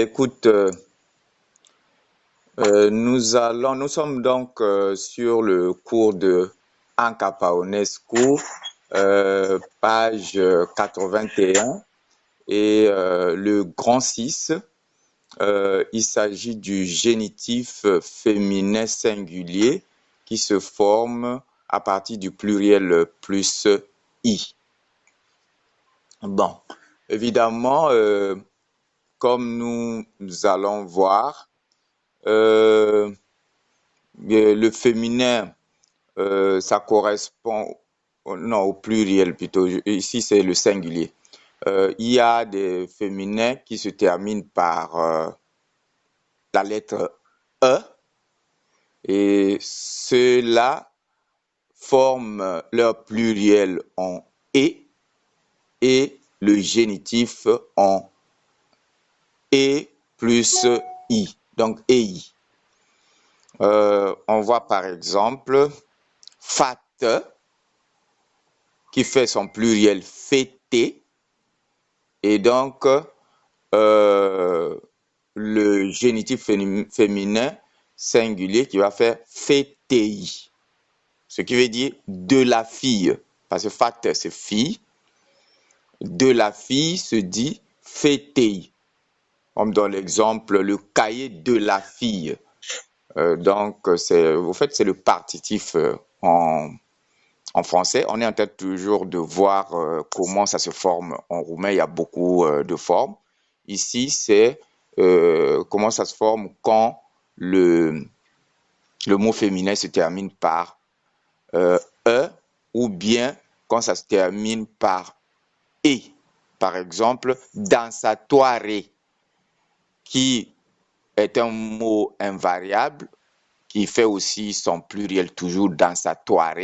Écoute, nous sommes donc sur le cours de Anka Paunescu, page 81, et le grand 6, il s'agit du génitif féminin singulier qui se forme à partir du pluriel plus i. Bon, évidemment, comme nous allons voir, le féminin, ça correspond au pluriel plutôt. Ici, c'est le singulier. Il y a des féminins qui se terminent par la lettre E et ceux-là forment leur pluriel en et le génitif en E plus I, donc EI. On voit par exemple fat qui fait son pluriel fêté et donc le génitif féminin singulier qui va faire fêtei, ce qui veut dire de la fille, parce que fat c'est fille, de la fille se dit fêtei. On me donne l'exemple, le cahier de la fille. Donc, c'est le partitif en français. On est en train toujours de voir comment ça se forme en roumain. Il y a beaucoup de formes. Ici, c'est comment ça se forme quand le mot féminin se termine par E ou bien quand ça se termine par E. Par exemple, dansatoire, qui est un mot invariable qui fait aussi son pluriel toujours dansatoire.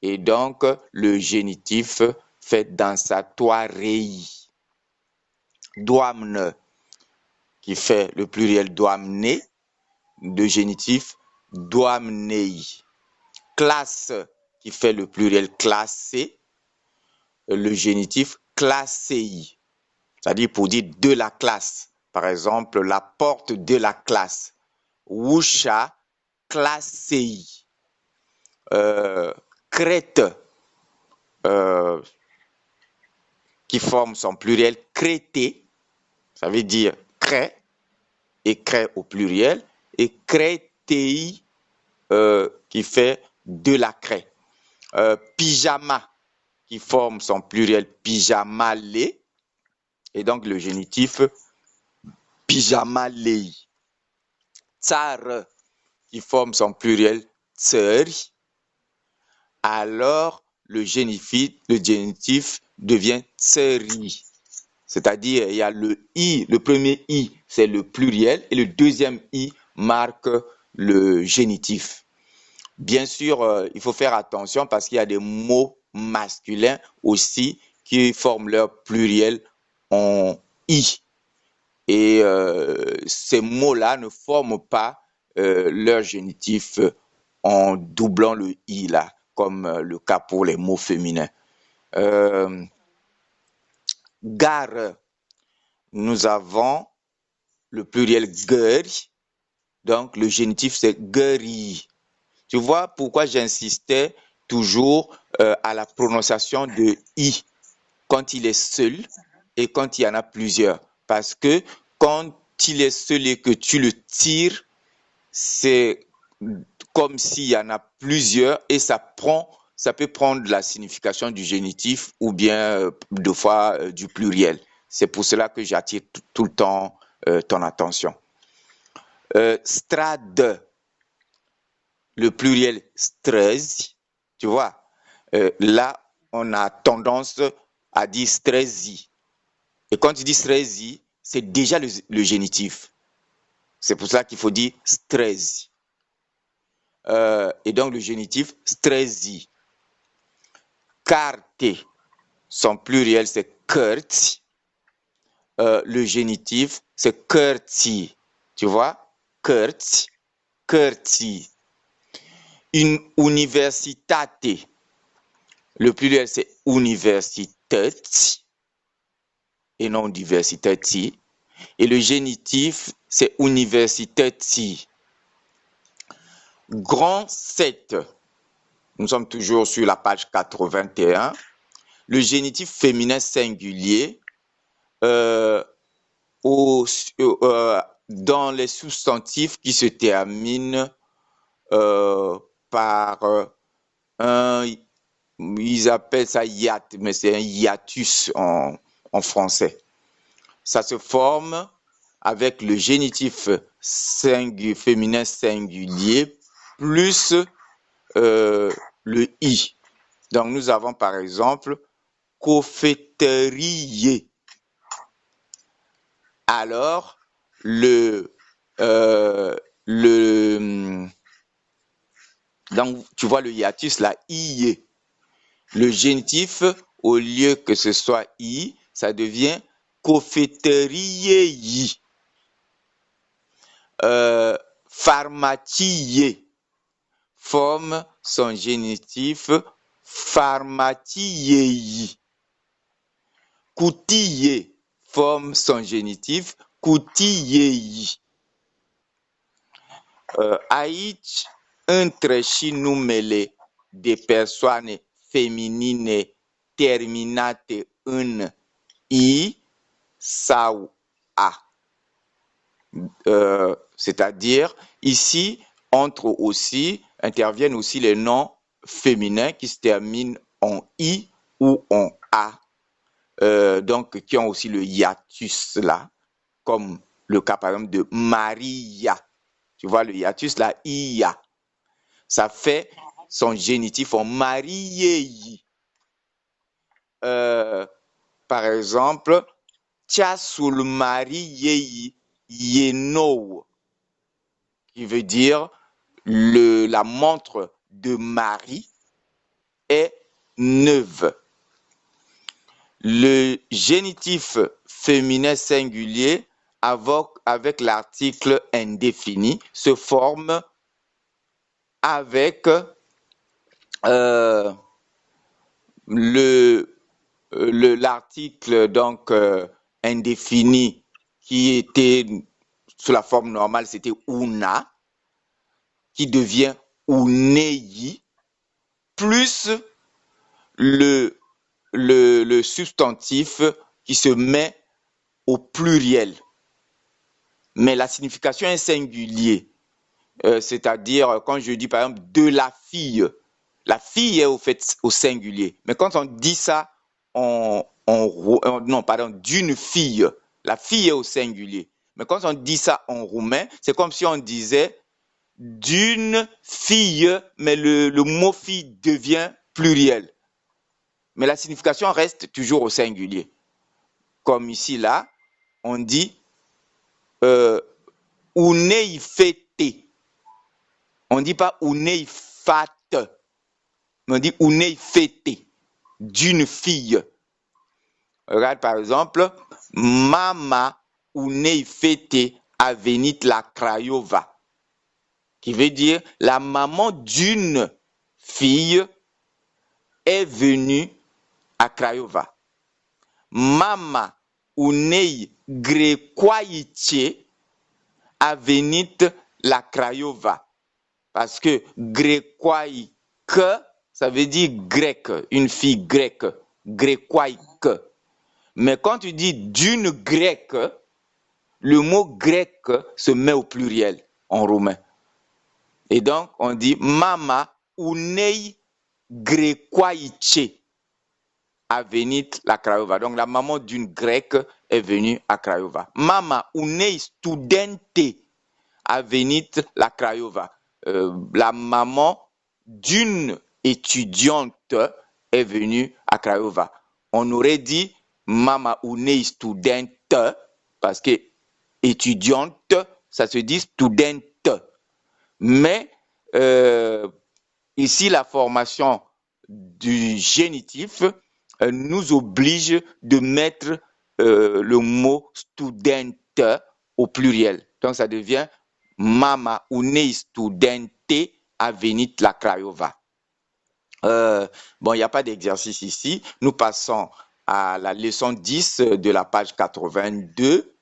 Et donc, le génitif fait dansatorei. Doamne, qui fait le pluriel doamne, le génitif doamnei. Classe, qui fait le pluriel classé, le génitif classei. C'est-à-dire pour dire de la classe. Par exemple, la porte de la classe. Wusha classei. Crête, qui forme son pluriel crété, ça veut dire crée, et crée au pluriel, et crétei, qui fait de la craie. Pyjama, qui forme son pluriel pyjamalé, et donc le génitif pyjamalei. Tsar, qui forme son pluriel tseri, alors le génitif devient tseri. C'est-à-dire, il y a le i, le premier i, c'est le pluriel, et le deuxième i marque le génitif. Bien sûr, il faut faire attention parce qu'il y a des mots masculins aussi qui forment leur pluriel en i. Et ces mots-là ne forment pas leur génitif en doublant le i là, comme le cas pour les mots féminins. Gare, nous avons le pluriel gări, donc le génitif c'est gări. Tu vois pourquoi j'insistais toujours à la prononciation de i quand il est seul et quand il y en a plusieurs. Parce que quand il est seul et que tu le tires, c'est comme s'il y en a plusieurs et ça peut prendre la signification du génitif ou bien deux fois du pluriel. C'est pour cela que j'attire tout le temps ton attention. Strade, le pluriel străzi, tu vois, là, on a tendance à dire străzi. Et quand tu dis străzi, c'est déjà le génitif. C'est pour cela qu'il faut dire străzi. Et donc le génitif străzi. Carte, son pluriel c'est cărți. Le génitif c'est cărți. Tu vois, cărți, cărții. Une universitate, le pluriel c'est universități et non diversități. Et le génitif, c'est universiteti. Grand 7. Nous sommes toujours sur la page 81. Le génitif féminin singulier dans les substantifs qui se terminent par un, ils appellent ça hiat, mais c'est un hiatus en français. Ça se forme avec le génitif féminin singulier plus le i. Donc nous avons par exemple cofeterier. Alors donc tu vois le hiatus là, i. Le génitif, au lieu que ce soit i, ça devient cofeterier. Pharmacie forme son génitif pharmaciei. Coutiller forme son génitif coutillei. Aici, între și numele de persoane feminine terminate în i sau a. C'est-à-dire, ici, interviennent aussi les noms féminins qui se terminent en i ou en a, donc qui ont aussi le hiatus là, comme le cas par exemple de Maria. Tu vois le hiatus là, ia. Ça fait son génitif en mariei. Par exemple, ceasul mariei e nou, qui veut dire la montre de Marie est neuve. Le génitif féminin singulier avec l'article indéfini se forme avec l'article donc indéfini qui était sous la forme normale, c'était una, qui devient unei, plus le substantif qui se met au pluriel. Mais la signification est singulier. C'est-à-dire, quand je dis par exemple de la fille est au fait au singulier. Mais quand on dit ça d'une fille, la fille est au singulier. Mais quand on dit ça en roumain, c'est comme si on disait d'une fille, mais le mot fille devient pluriel. Mais la signification reste toujours au singulier. Comme ici, là, on dit unei fete. On ne dit pas unei fate, mais on dit unei fete, d'une fille. Regarde par exemple, mama unei fete a venit la Craiova, qui veut dire la maman d'une fille est venue à Craiova. Mama unei grecoaice a venit la Craiova. Parce que grecoaique, ça veut dire grec, une fille grecque, grecoaique. Mais quand tu dis d'une grecque, le mot grec se met au pluriel en roumain. Et donc, on dit mama unei grecoaice a venit la Craiova. Donc, la maman d'une grecque est venue à Craiova. Mama unei studente a venit la Craiova. La maman d'une étudiante est venue à Craiova. On aurait dit mama unei studente, parce que étudiante, ça se dit studente. Mais ici, la formation du génitif nous oblige de mettre le mot studente au pluriel. Donc, ça devient mama unei studente a venit la Craiova. Bon, il n'y a pas d'exercice ici. Nous passons à la leçon 10 de la page 82.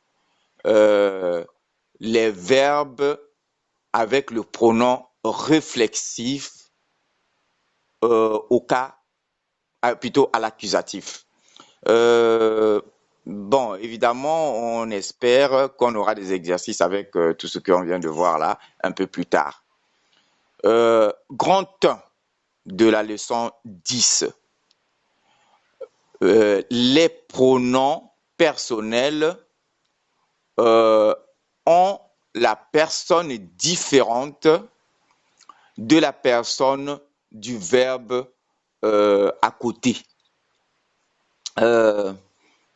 les verbes avec le pronom réflexif au cas, plutôt à l'accusatif. Bon, évidemment, on espère qu'on aura des exercices avec tout ce qu'on vient de voir là un peu plus tard. Grand 1 de la leçon 10. Les pronoms personnels ont la personne différente de la personne du verbe à côté.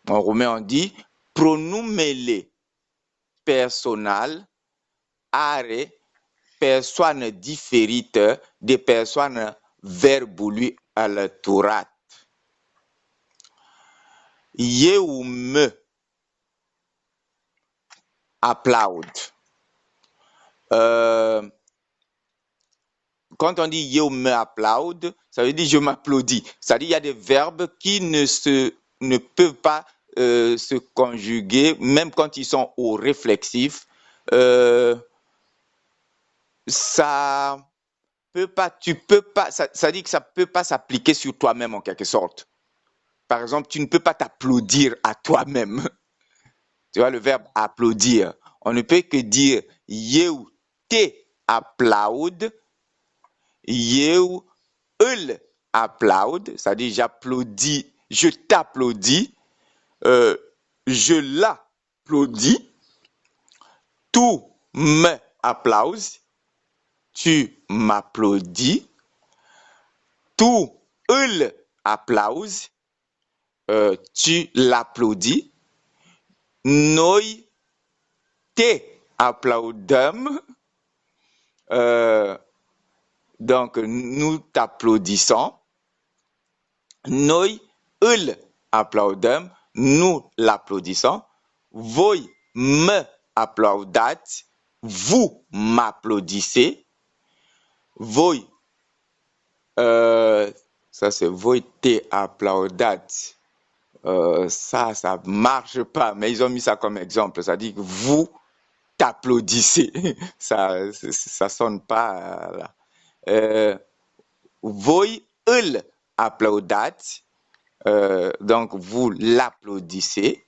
En romain, on dit pronumele personal are personne différite de personne verbului alăturat. Eu me applaud. Quand on dit eu me applaud, ça veut dire je m'applaudis. C'est-à-dire il y a des verbes qui ne peuvent pas se conjuguer, même quand ils sont au réflexif. Ça peut pas, tu peux pas, ça dit que ça peut pas s'appliquer sur toi-même en quelque sorte. Par exemple, tu ne peux pas t'applaudir à toi-même. Tu vois le verbe applaudir. On ne peut que dire eu te applaud, eu îl applaud, c'est-à-dire j'applaudis, je t'applaudis, je l'applaudis, tu me applauses, tu m'applaudis, tu îl applauses, tu l'applaudis, noi te applaudăm, donc nous t'applaudissons, noi îl applaudăm, nous l'applaudissons, voi me applaudați, vous m'applaudissez, voi, ça c'est voi te applaudați. Ça marche pas, mais ils ont mis ça comme exemple. Ça dit que vous t'applaudissez. ça sonne pas là. Voi îl applaudați. Donc vous l'applaudissez.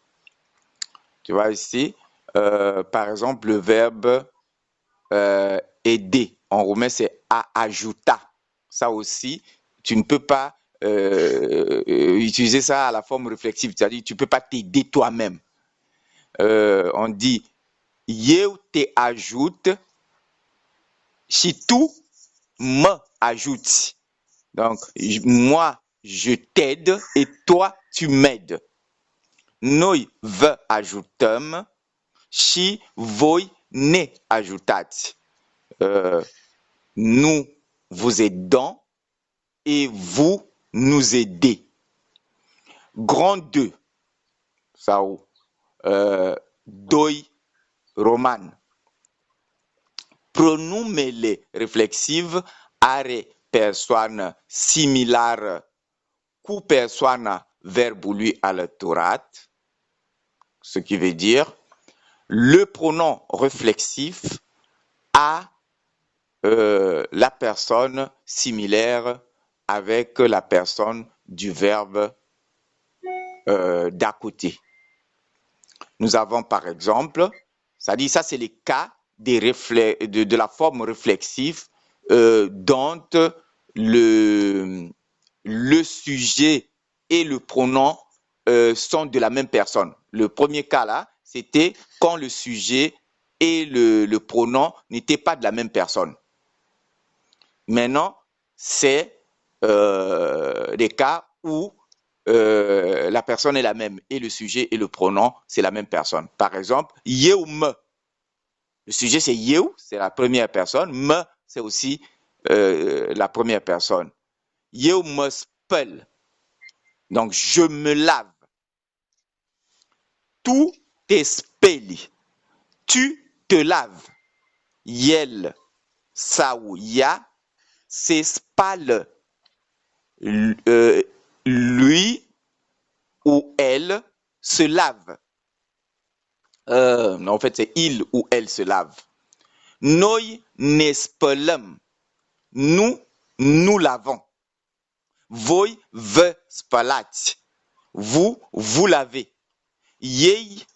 Tu vois ici, par exemple, le verbe aider. En romain, c'est a ajouta. Ça aussi, tu ne peux pas utiliser ça à la forme réflexive, c'est-à-dire tu ne peux pas t'aider toi-même. On dit eu te ajoute si tu me ajoutes. Donc, moi, je t'aide et toi, tu m'aides. Noi vă ajutăm și voi ne ajutați. Nous vous aidons et vous nous aidez. Grand 2, sau doi roman. Pronumele reflexiv are persoană similară cu persoana verbului alăturat, ce qui veut dire le pronom réflexif a la personne similaire avec la personne du verbe d'à côté. Nous avons par exemple, ça dit ça c'est le cas de la forme réflexive dont le sujet et le pronom sont de la même personne. Le premier cas là, c'était quand le sujet et le pronom n'étaient pas de la même personne. Maintenant, c'est des cas où la personne est la même et le sujet et le pronom, c'est la même personne. Par exemple, eu me. Le sujet, c'est eu, c'est la première personne. Me, c'est aussi la première personne. Eu me spăl. Donc, je me lave. Tu te speli. Tu te laves. El sau ea se spală. Lui ou elle se lave. En fait, c'est il ou elle se lave. Noi ne spălăm. Nous, nous lavons. Voi vă spălați. Vous, vous lavez. Ei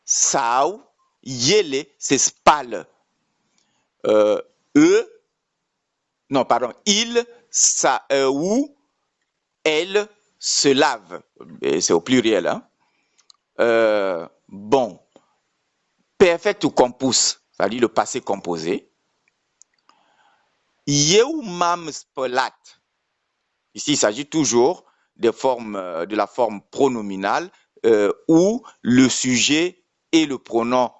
sau ele se spală. Eux, non, pardon, ils ou elles se lavent. C'est au pluriel. Hein? Bon, perfect compus, c'est-à-dire le passé composé. Eu m-am spălat. Ici, il s'agit toujours de la forme pronominale où le sujet et le pronom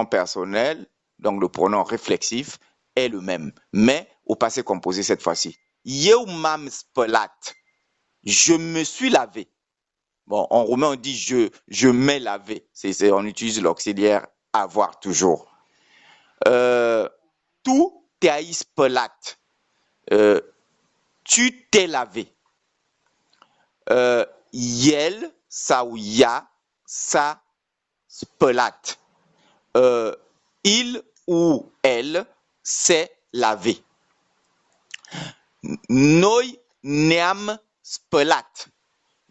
personnel, donc le pronom réflexif, est le même, mais au passé composé cette fois-ci. Eu m-am spălat. Je me suis lavé. Bon, en roumain, on dit je m'ai lavé. On utilise l'auxiliaire avoir toujours. Tu te-ai spălat. Tu t'es lavé. El sau ea s-a spălat. Il ou elle s'est lavé. Noi ne-am spălat.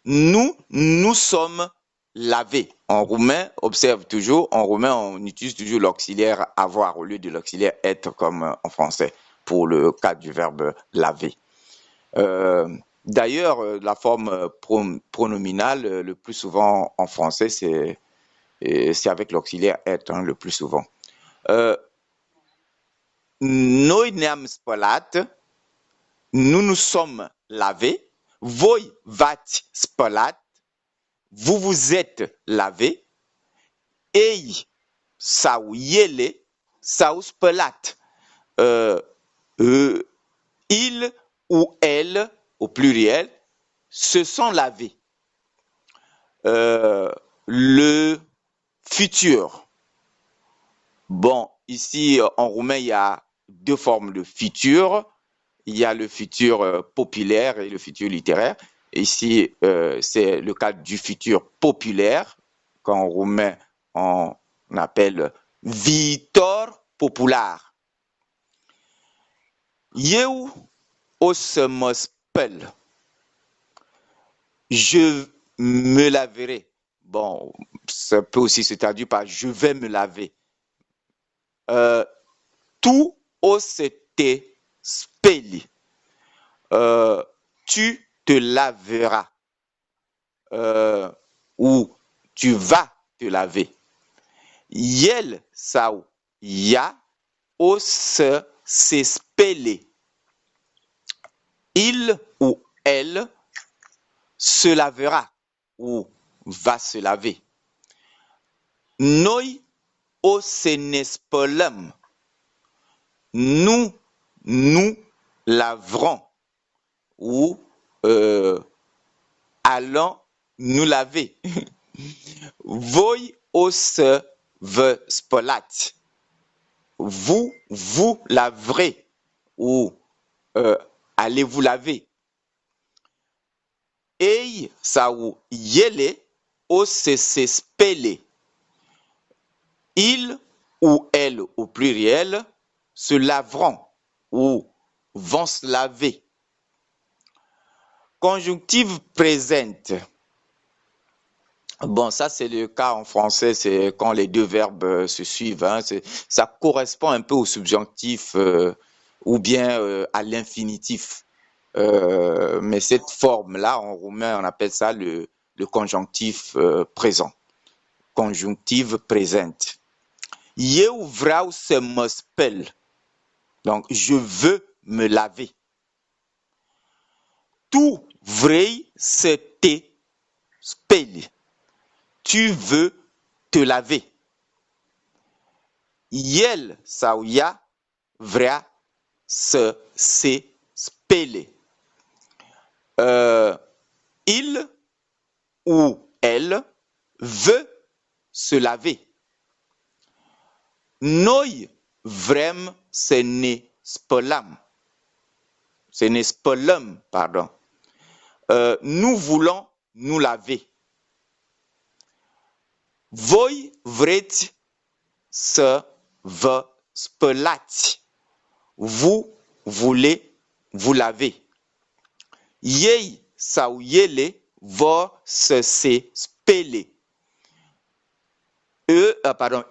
Nous, nous sommes lavés. En roumain, observe toujours, en roumain, on utilise toujours l'auxiliaire avoir au lieu de l'auxiliaire être comme en français pour le cas du verbe laver. D'ailleurs, la forme pronominale, le plus souvent en français, c'est avec l'auxiliaire être, hein, le plus souvent. Noi ne-am spălat, nous nous sommes lavés, voi v-ați spălat, vous vous êtes lavés, ei sau ele s-au spălat. Il ou elle, au pluriel, se sont lavés. Le futur. Bon, ici, en roumain, il y a deux formes de futur. Il y a le futur populaire et le futur littéraire. Ici, c'est le cas du futur populaire, qu'en roumain, on appelle viitor popular. Eu o să mă spăl. Je me laverai. Bon, ça peut aussi se traduire par je vais me laver. Tu o să te speli. Tu te laveras. Ou tu vas te laver. El sau ea o să se spele. Il ou elle se lavera ou va se laver. Noi o să ne spălăm. Nous, nous laverons ou allons nous laver. Voi o să vă spălați. Vous, vous laverez ou allez vous laver. Ei sau ele o să se spele. Il ou elle au pluriel se laveront ou vont se laver. Conjonctive présente. Bon, ça c'est le cas en français, c'est quand les deux verbes se suivent. Hein, ça correspond un peu au subjonctif ou bien à l'infinitif. Mais cette forme-là, en roumain, on appelle ça le conjonctif présent. Conjonctive présente. Eu vreau să mă spăl. Donc, je veux me laver. Tu vrei să te speli. Tu veux te laver. El sau ea vrea să se spele. Il ou elle veut se laver. Noi vrem să ne spălăm. Să ne spălăm, pardon. Nous voulons nous laver. Voi vreți să vă spălați. Vous voulez vous laver. Ei sau ele vor să se spele.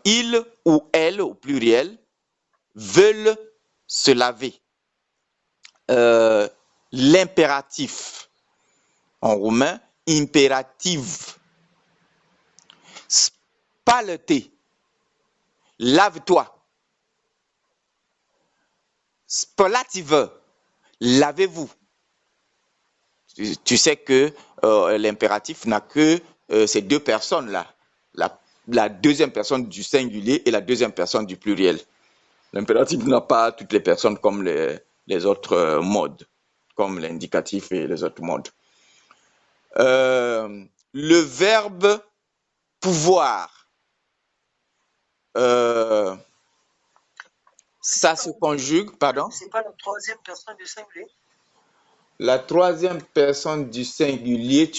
Ils ou elles au pluriel veulent se laver. L'impératif en roumain, impérativ. Spală-te, lave-toi. Spălați-vă, lavez-vous. Tu sais que l'impératif n'a que ces deux personnes-là. La deuxième personne du singulier et la deuxième personne du pluriel. L'impératif n'a pas toutes les personnes comme les autres modes, comme l'indicatif et les autres modes. Le verbe pouvoir, ça se conjugue, pardon? C'est pas la troisième personne du singulier? La troisième personne du singulier,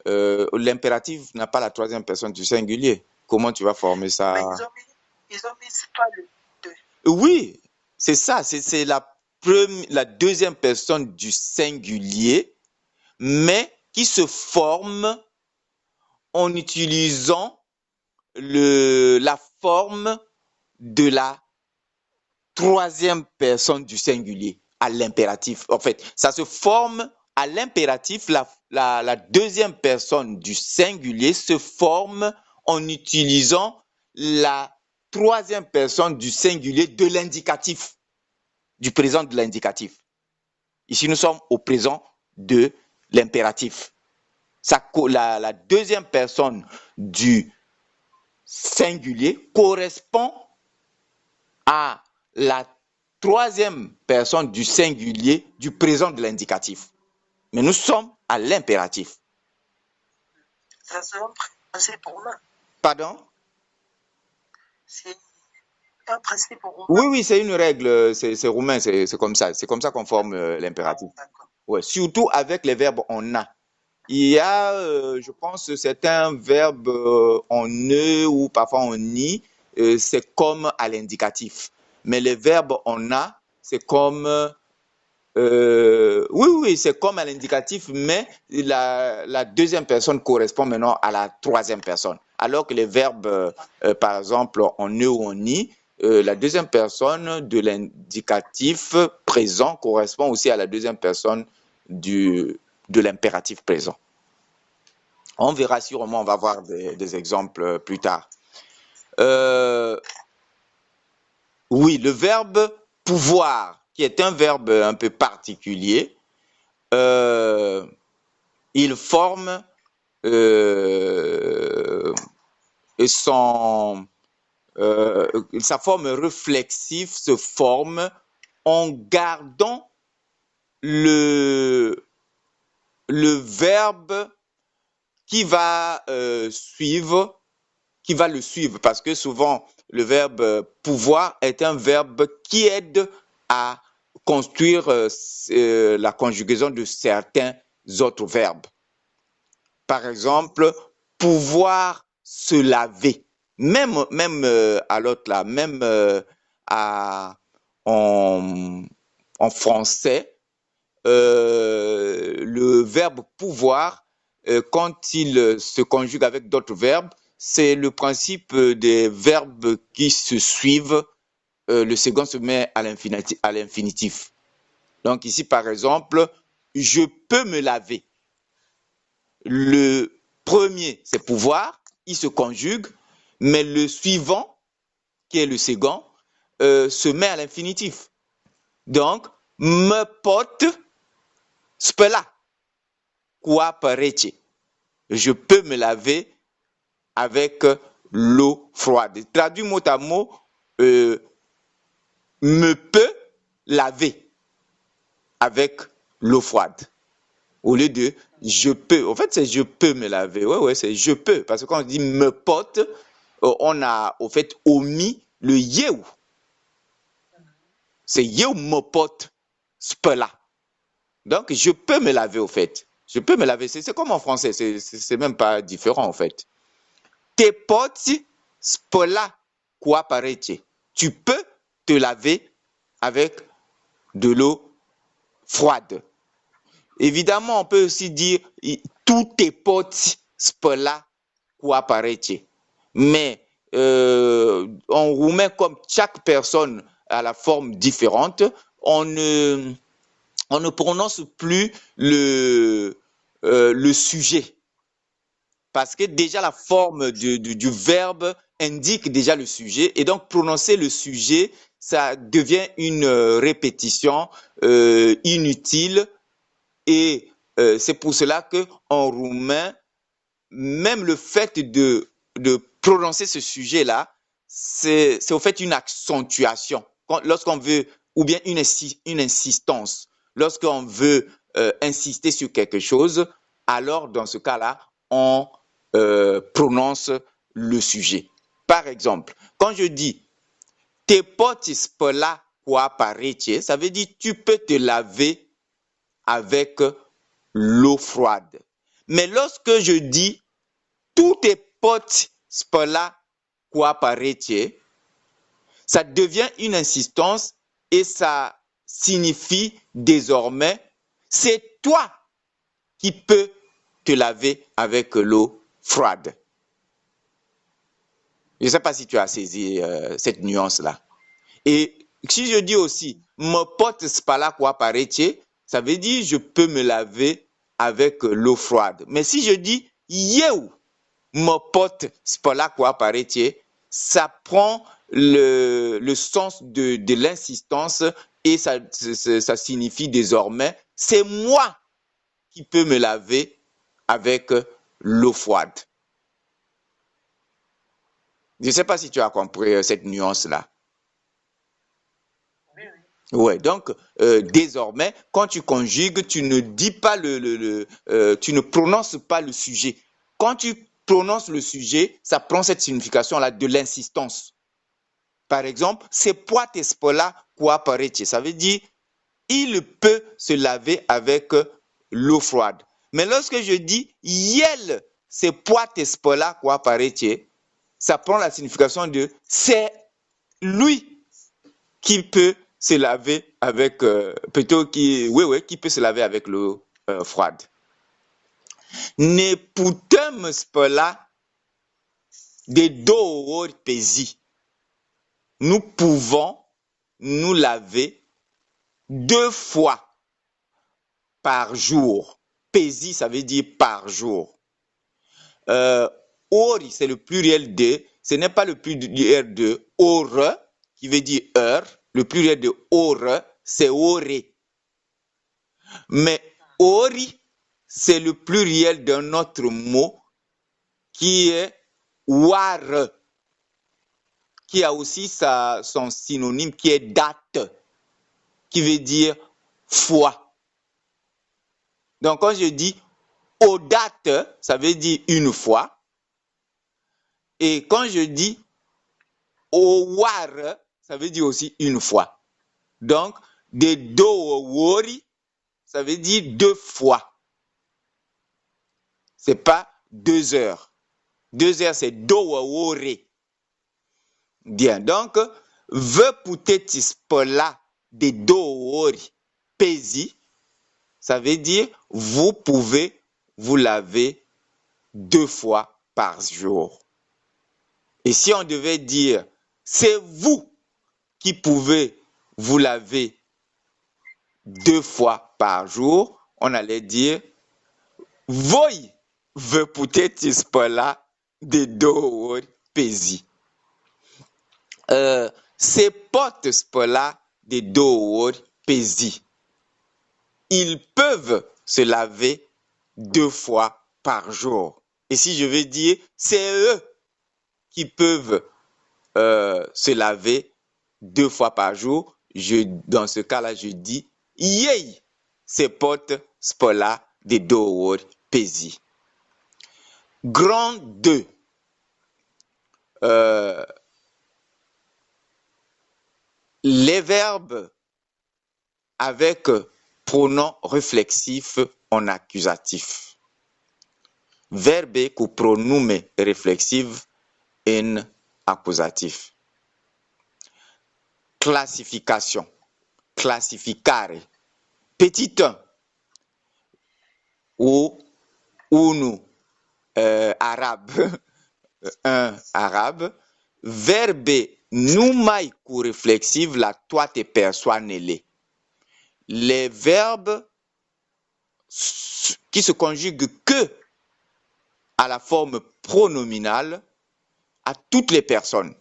l'impératif n'a pas la troisième personne du singulier. Comment tu vas former ça? Mais ils ont mis c'est pas le deux. Oui, c'est ça, c'est la deuxième personne du singulier, mais qui se forme en utilisant la forme de la troisième personne du singulier à l'impératif. En fait, ça se forme à l'impératif. La deuxième personne du singulier se forme en utilisant la troisième personne du singulier de l'indicatif, du présent de l'indicatif. Ici, nous sommes au présent de l'impératif. La deuxième personne du singulier correspond à la troisième personne du singulier du présent de l'indicatif. Mais nous sommes à l'impératif. Ça c'est un principe roumain. Pardon? C'est un principe roumain. Oui, c'est une règle, c'est roumain, c'est comme ça. C'est comme ça qu'on forme l'impératif. Ouais, surtout avec les verbes en a. Il y a, je pense, certains verbes en e ou parfois en i, c'est comme à l'indicatif. Mais les verbes en a, c'est comme... oui, c'est comme à l'indicatif, mais la deuxième personne correspond maintenant à la troisième personne. Alors que les verbes, par exemple, en e ou en i, la deuxième personne de l'indicatif présent correspond aussi à la deuxième personne de l'impératif présent. On verra sûrement, on va voir des exemples plus tard. Oui, le verbe pouvoir, qui est un verbe un peu particulier, il forme sa forme réflexive se forme en gardant le verbe qui va le suivre, parce que souvent le verbe pouvoir est un verbe qui aide à construire la conjugaison de certains autres verbes. Par exemple, pouvoir se laver. Même à l'autre là, même en français, le verbe pouvoir, quand il se conjugue avec d'autres verbes, c'est le principe des verbes qui se suivent. Le second se met à l'infinitif. Donc ici, par exemple, je peux me laver. Le premier, c'est pouvoir, il se conjugue, mais le suivant, qui est le second, se met à l'infinitif. Donc, me pot spela. Quoi pareche. Je peux me laver avec l'eau froide. Traduit mot à mot, me peut laver avec l'eau froide. Au lieu de je peux. En fait, c'est je peux me laver. Ouais, c'est je peux. Parce que quand on dit me pote, on a au fait omis le yeu. C'est yeu me pote spela. Donc, je peux me laver au fait. Je peux me laver. C'est comme en français, c'est même pas différent en fait. Te poti spola qua parete. Tu peux te laver avec de l'eau froide. Évidemment, on peut aussi dire tout tes potes spola qua parete. Mais en roumain, comme chaque personne a la forme différente, on ne prononce plus le sujet. Parce que déjà la forme du verbe indique déjà le sujet. Et donc prononcer le sujet, ça devient une répétition inutile. Et c'est pour cela qu'en roumain, même le fait de prononcer ce sujet-là, c'est au fait une accentuation. Lorsqu'on veut, ou bien une insistance, lorsqu'on veut insister sur quelque chose, alors dans ce cas-là, on prononce le sujet. Par exemple, quand je dis te poți spăla cu apa rece, ça veut dire tu peux te laver avec l'eau froide. Mais lorsque je dis tu te poți spăla cu apa rece, ça devient une insistance et ça signifie désormais c'est toi qui peux te laver avec l'eau froide. Je ne sais pas si tu as saisi cette nuance-là. Et si je dis aussi mă pot spăla cu apa rece, ça veut dire je peux me laver avec l'eau froide. Mais si je dis eu mă pot spăla cu apa rece, ça prend le sens de l'insistance et ça signifie désormais c'est moi qui peux me laver avec l'eau froide. Je ne sais pas si tu as compris cette nuance-là. Oui, oui. Ouais, donc désormais, quand tu conjugues, tu ne dis pas tu ne prononces pas le sujet. Quand tu prononces le sujet, ça prend cette signification-là de l'insistance. Par exemple, se poate spăla cu apă rece. Ça veut dire, il peut se laver avec l'eau froide. Mais lorsque je dis, el se poate spăla cu apă rece, ça prend la signification de, c'est lui qui peut se laver avec, qui peut se laver avec l'eau froide. Ne putem spăla de 2 ori pe zi. Nous pouvons nous laver 2 fois par jour. Pesi, ça veut dire par jour. Ori, c'est le pluriel de, ce n'est pas le pluriel de ore, qui veut dire heure. Le pluriel de ore, c'est ore. Mais ori, c'est le pluriel d'un autre mot qui est ware, qui a aussi son synonyme qui est date, qui veut dire fois. Donc quand je dis odate, ça veut dire une fois. Et quand je dis oware, ça veut dire aussi une fois. Donc, de do wori, ça veut dire 2 fois. C'est pas 2 heures. 2 heures, c'est do wore. Bien, donc, ve puteți spăla de 2 ori pe zi, ça veut dire vous pouvez vous laver 2 fois par jour. Et si on devait dire c'est vous qui pouvez vous laver 2 fois par jour, on allait dire voi vă puteți spăla de 2 ori pe zi. Se pot spăla de 2 ori pe zi. Ils peuvent se laver 2 fois par jour. Et si je veux dire c'est eux qui peuvent se laver 2 fois par jour, dans ce cas-là, je dis ei se pot spăla de 2 ori pe zi. Grand 2. Les verbes avec pronom réflexif en accusatif. Verbe cu pronume reflexiv en accusatif. Classification. Classificare. Petit 1. Ou unu arabe. Un arabe. Verbe numai cu reflexiv la toate persoanele. Les verbes qui se conjuguent que à la forme pronominale à toutes les personnes.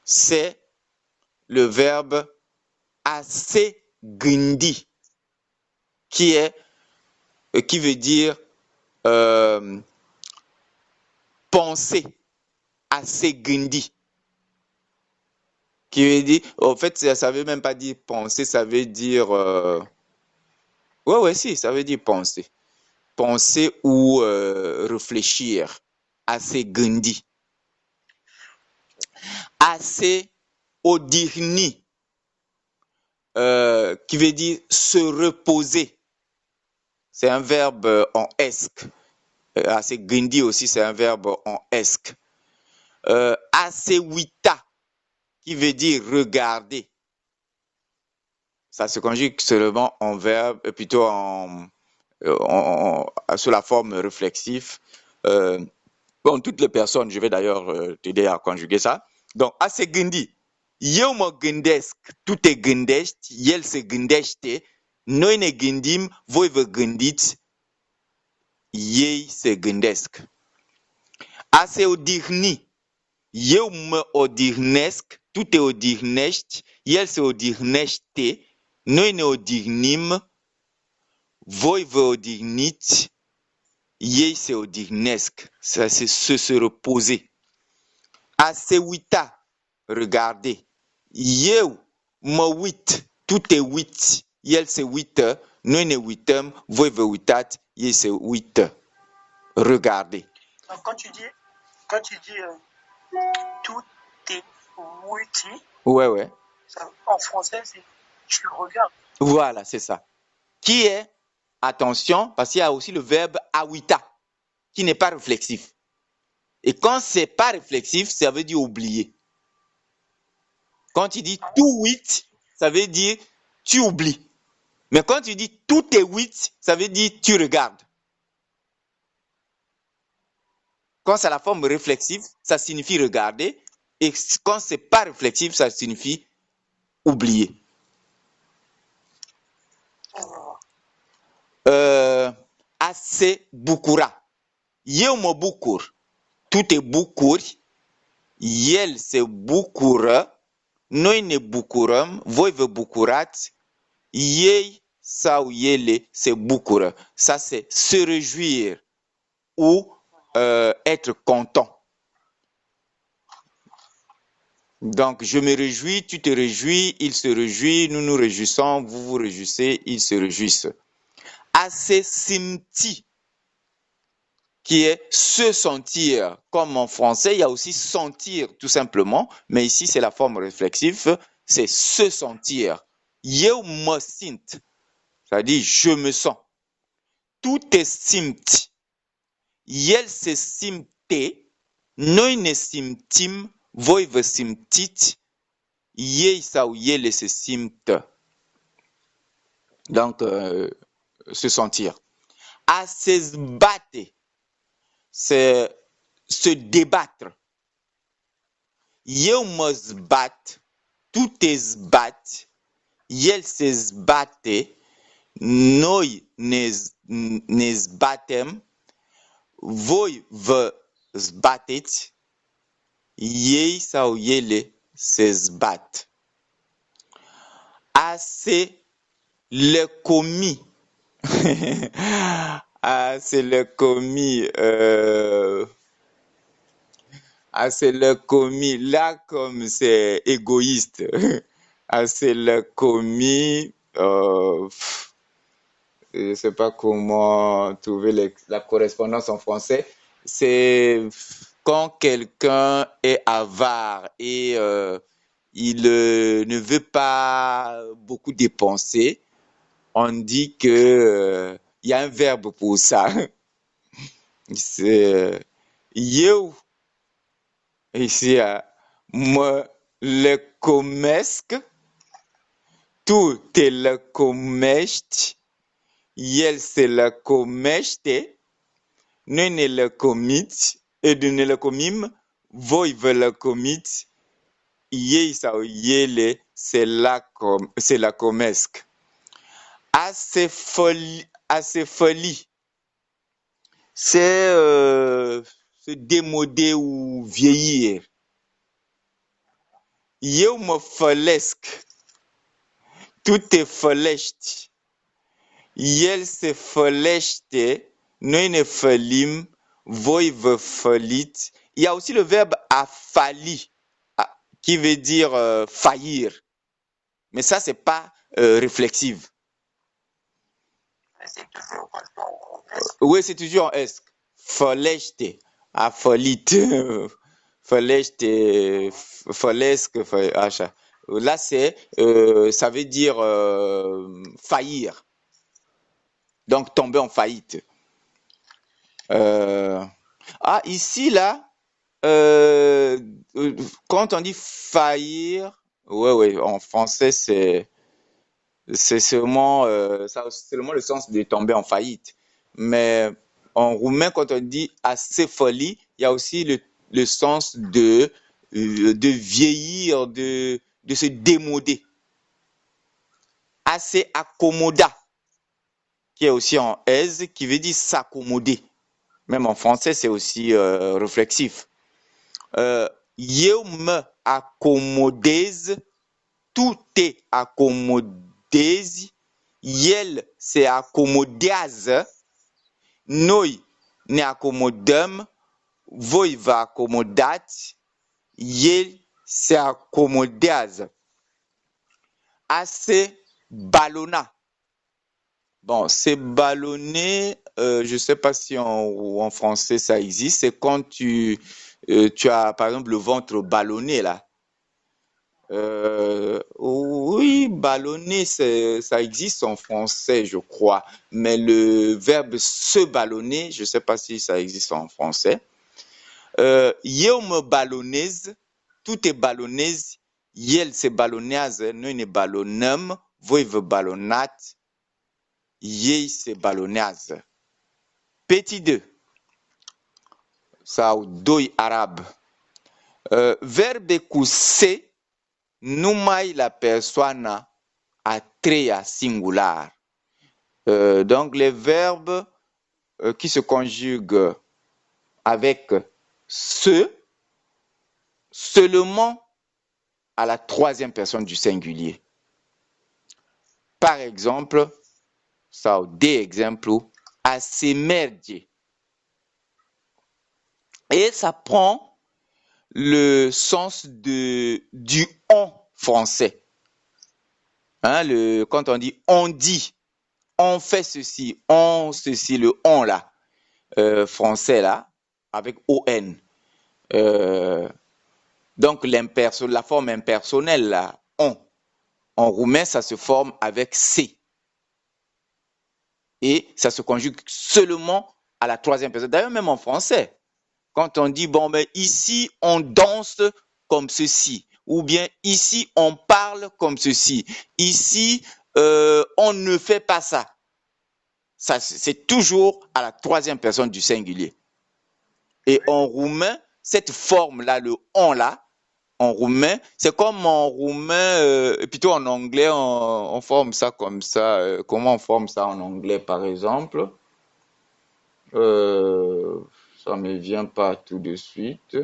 C'est le verbe ase gindi qui veut dire penser, ase gindi. Qui veut dire, en fait, ça veut même pas dire penser, ça veut dire si, ça veut dire penser. Penser ou réfléchir. Ase gindi. Ase odirni, qui veut dire se reposer. C'est un verbe en esque. Ase gindi aussi, c'est un verbe en esque. Ase wita, qui veut dire regarder. Ça se conjugue seulement en verbe, plutôt sous la forme réflexive. Bon, toutes les personnes, je vais d'ailleurs t'aider à conjuguer ça. Donc, ase gindi. Eu mă gândesc, tu te gândești, el se gândește, noi ne gândim, voi vă gândiți, ei se gândesc. A se odihni. Eu mă odihnesc, tu te odihnești, el se odihnește, noi ne odihnim, voi vă odihniți, ei se odihnesc. Ça, c'est se reposer. A se uita, regarder. Eu mă uit, tu te uiți, el se uită, noi ne uităm, voi vă uitați, ei se uită. Regardez. Donc, quand tu dis tout est wiki, Ouais. En français, c'est tu regardes. Voilà, c'est ça. Qui est, attention, parce qu'il y a aussi le verbe awita, qui n'est pas réflexif. Et quand c'est pas réflexif, ça veut dire oublier. Quand tu dis tout huit, ça veut dire tu oublies. Mais quand tu dis tout est huit, ça veut dire tu regardes. Quand c'est la forme réflexive, ça signifie regarder. Et quand c'est pas réflexif, ça signifie oublier. Ase bukura. Eu mă bucur. Tu te bucuri. El se bucură. Noi ne bucurăm. Voi vă bucurați. Ei sau ele se bucură. Ça, c'est se réjouir ou être content. Donc, je me réjouis, tu te réjouis, il se réjouit, nous nous réjouissons, vous vous réjouissez, ils se réjouissent. Ase simti, qui est se sentir. Comme en français, il y a aussi sentir, tout simplement, mais ici, c'est la forme réflexive, c'est se sentir. Eu mă simt, c'est-à-dire je me sens. Tu te simți. El se simte, noi ne simțim, voi vă simțiți, ei sau ele se simtă. Donc, se sentir. A se zbate, c'est se débattre. Eu mă zbat, tu te zbați, el se zbate, noi ne zbatem, voi vă zbateți, ei sau ele se zbat. A se lăcomi. A se lăcomi. A se lăcomi. Là, comme c'est égoïste. A se lăcomi. Je ne sais pas comment trouver la correspondance en français. C'est quand quelqu'un est avare et il ne veut pas beaucoup dépenser, on dit que il y a un verbe pour ça. C'est eu ici me le comesc, tu te le comesti, el se le comeste, noi ne le comiți, de ne le comim, voi vă le comiți, ei sau ele se la comesc. A se făli, c'est se démoder ou vieillir. Eu mă fălesc, tu te fălești, el se fălește, noi ne fălim, voi vă făliți. Il y a aussi le verbe a falli, qui veut dire faillir. Mais ça, c'est pas réflexif. C'est toujours en S. Oui, c'est toujours en S. Fălește, a fălit, fălește, fălesc, așa. Là, c'est, ça veut dire faillir. Donc, tomber en faillite. Ici, là, quand on dit faillir, ouais, en français, c'est seulement, ça a seulement le sens de tomber en faillite. Mais en roumain, quand on dit acéphali, il y a aussi le sens de vieillir, de se démoder. Assez accommoda, qui est aussi en aise, qui veut dire s'accommoder. Même en français, c'est aussi réflexif. Eu me accommodez, tu te accommodezi, el se accomodează, noi ne acomodăm, voi vă acomodați, el se acomodează. A se ballonna. Bon, c'est ballonner, je sais pas si en français ça existe, c'est quand tu as par exemple le ventre ballonné là. Oui, ballonner, ça existe en français, je crois, mais le verbe se ballonner, je sais pas si ça existe en français. Eu mă ballonez, tu te ballonezi, el se ballonează, noi ne ballonăm, voi vă ballonați, ei se ballonează. Petit 2 sau doi arab. Verbe cu se, numai la persoana a treia singular. Donc les verbes qui se conjuguent avec se seulement à la troisième personne du singulier. Par exemple, sau de exemplu, a se merge. Et ça prend le sens du on français. Hein, quand on dit on dit, on fait ceci, le on là, français là, avec on. Donc la forme impersonnelle là, on. En roumain, ça se forme avec c. Et ça se conjugue seulement à la troisième personne. D'ailleurs, même en français, quand on dit, bon, ben ici, on danse comme ceci, ou bien ici, on parle comme ceci, ici, on ne fait pas ça. Ça, c'est toujours à la troisième personne du singulier. Et en roumain, cette forme-là, le on-là, en roumain, c'est comme en roumain, plutôt en anglais, on forme ça comme ça. Comment on forme ça en anglais, par exemple? Ça me vient pas tout de suite.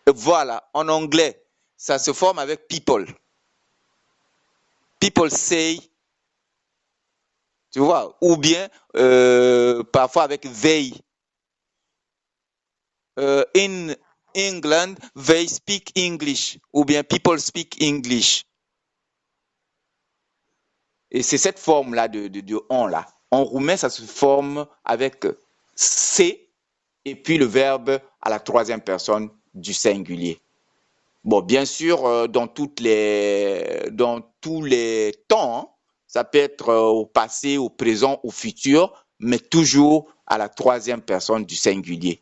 Voilà, en anglais, ça se forme avec people. People say, tu vois, ou bien parfois avec they. In England, they speak English, ou bien people speak English. Et c'est cette forme-là de on là. En roumain, ça se forme avec c et puis le verbe à la troisième personne du singulier. Bon, bien sûr, dans tous les temps, hein, Ça peut être au passé, au présent, au futur, mais toujours à la troisième personne du singulier.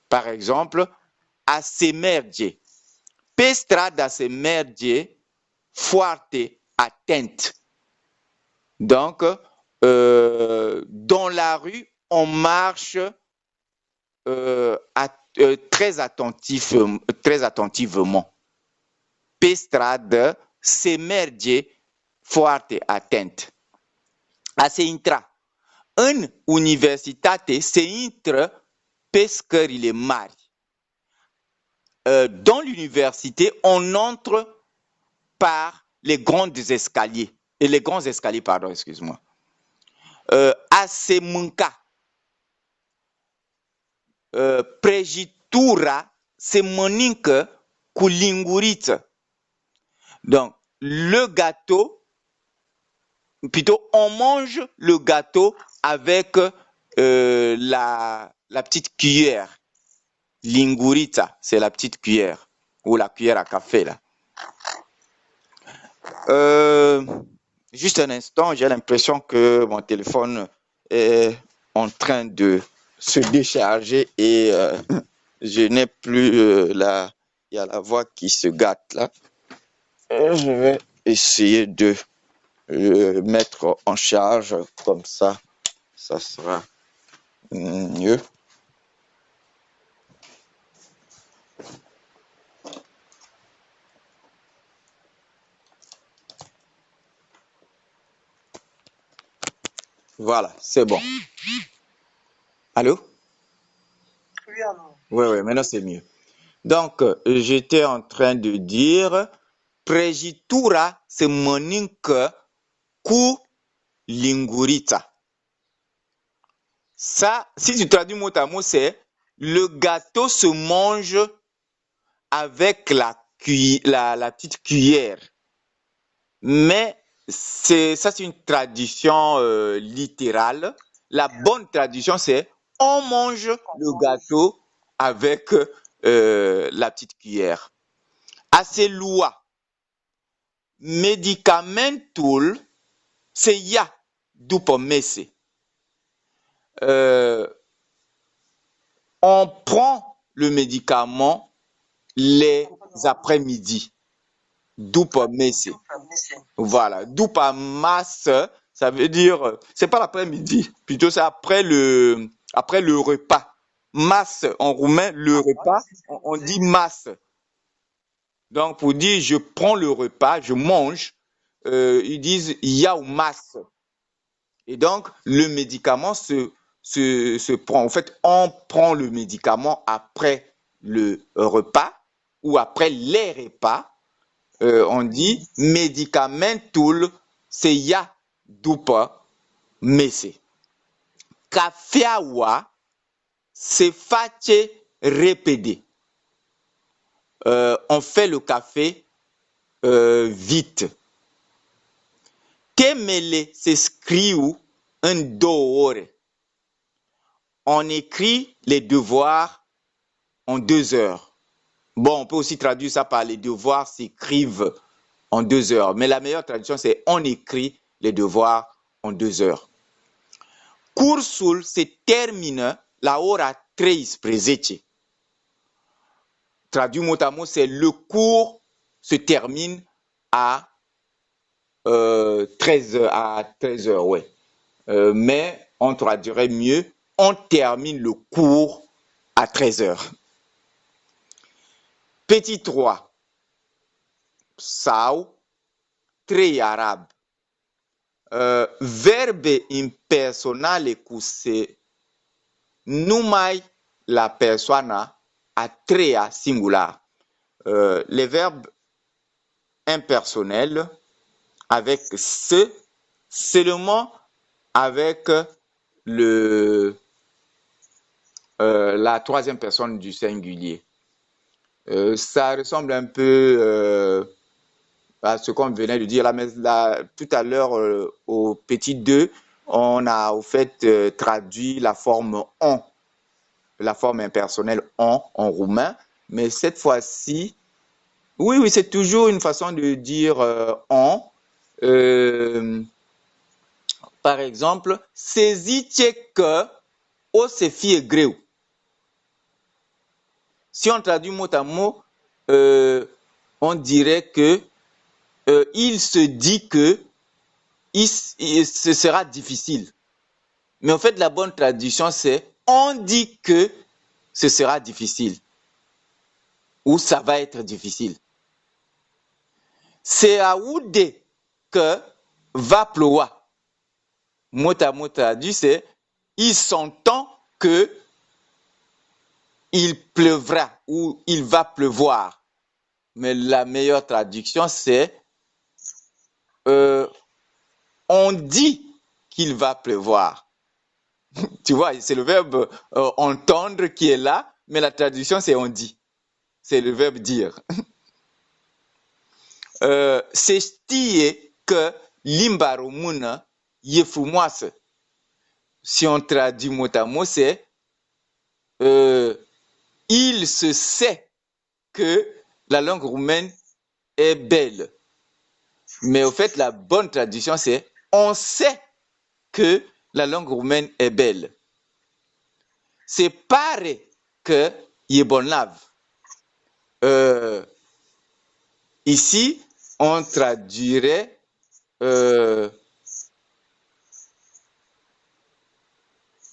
Par exemple, a se merge. Pe strada se merge forte atteinte. Donc, dans la rue, on marche très attentivement. Pe strada se merge foarte atent. A se intra. În universitate se intră pe scările mari. Dans l'université, on entre par les grands escaliers. Les grands escaliers, pardon, excuse-moi. A se mânca. Prăjitura se mănâncă cu linguriță. Donc, le gâteau, plutôt, on mange le gâteau avec la petite cuillère. Lingurița, c'est la petite cuillère ou la cuillère à café là. Juste un instant, j'ai l'impression que mon téléphone est en train de se décharger et je n'ai plus il y a la voix qui se gâte là. Je vais essayer de le mettre en charge comme ça sera mieux. Voilà, c'est bon. Allô? Oui, alors. Oui, maintenant c'est mieux. Donc, j'étais en train de dire, prăjitura se mănâncă cu lingurița. Ça, si tu traduis mot à mot, c'est le gâteau se mange avec la petite cuillère. Mais ça, c'est une tradition littérale. La bonne traduction, c'est on mange le gâteau avec la petite cuillère. A se lua medicamentul se ia după mese. On prend le médicament les après-midi. După mese. Voilà. După masă, ça veut dire, c'est pas l'après-midi, plutôt c'est après le repas. Masse, en roumain, le repas, on dit masse. Donc, pour dire je prends le repas, je mange, ils disent iau masse. Et donc, le médicament se prend. En fait, on prend le médicament après le repas ou après les repas. On dit medicamentul se ia după mese. Cafeaua se face repede. On fait le café vite. Temele se scriu în 2 ore. On écrit les devoirs en 2 heures. Bon, on peut aussi traduire ça par les devoirs s'écrivent en 2 heures. Mais la meilleure traduction, c'est on écrit les devoirs en 2 heures. Cursul se termină la ora 13. Traduit mot à mot, c'est le cours se termine à 13 heures, ouais. Mais on traduirait mieux, on termine le cours à 13 heures. Petit 3. Sau, 3 arab. Verbe impersonale cu se numai la persoana a treia singular. Les verbes impersonnels avec se, seulement avec la troisième personne du singulier. Ça ressemble un peu à ce qu'on venait de dire là, tout à l'heure au petit 2, on a au fait traduit la forme on, la forme impersonnelle on en roumain, mais cette fois-ci, oui, c'est toujours une façon de dire on, Par exemple, saisis que o se fie greu. Si on traduit mot à mot, on dirait que il se dit que ce sera difficile. Mais en fait, la bonne traduction, c'est on dit que ce sera difficile ou ça va être difficile. C'est à Oude que va pleuvoir. Mot à mot traduit, c'est il s'entend que il pleuvra ou il va pleuvoir. Mais la meilleure traduction, c'est on dit qu'il va pleuvoir. Tu vois, c'est le verbe entendre qui est là, mais la traduction, c'est on dit. C'est le verbe dire. C'est stie que l'imbaromuna yefumwase. Si on traduit mot à mot, c'est il se sait que la langue roumaine est belle. Mais au fait, la bonne traduction, c'est on sait que la langue roumaine est belle. C'est pareil que Yebonlav. Ici, on traduirait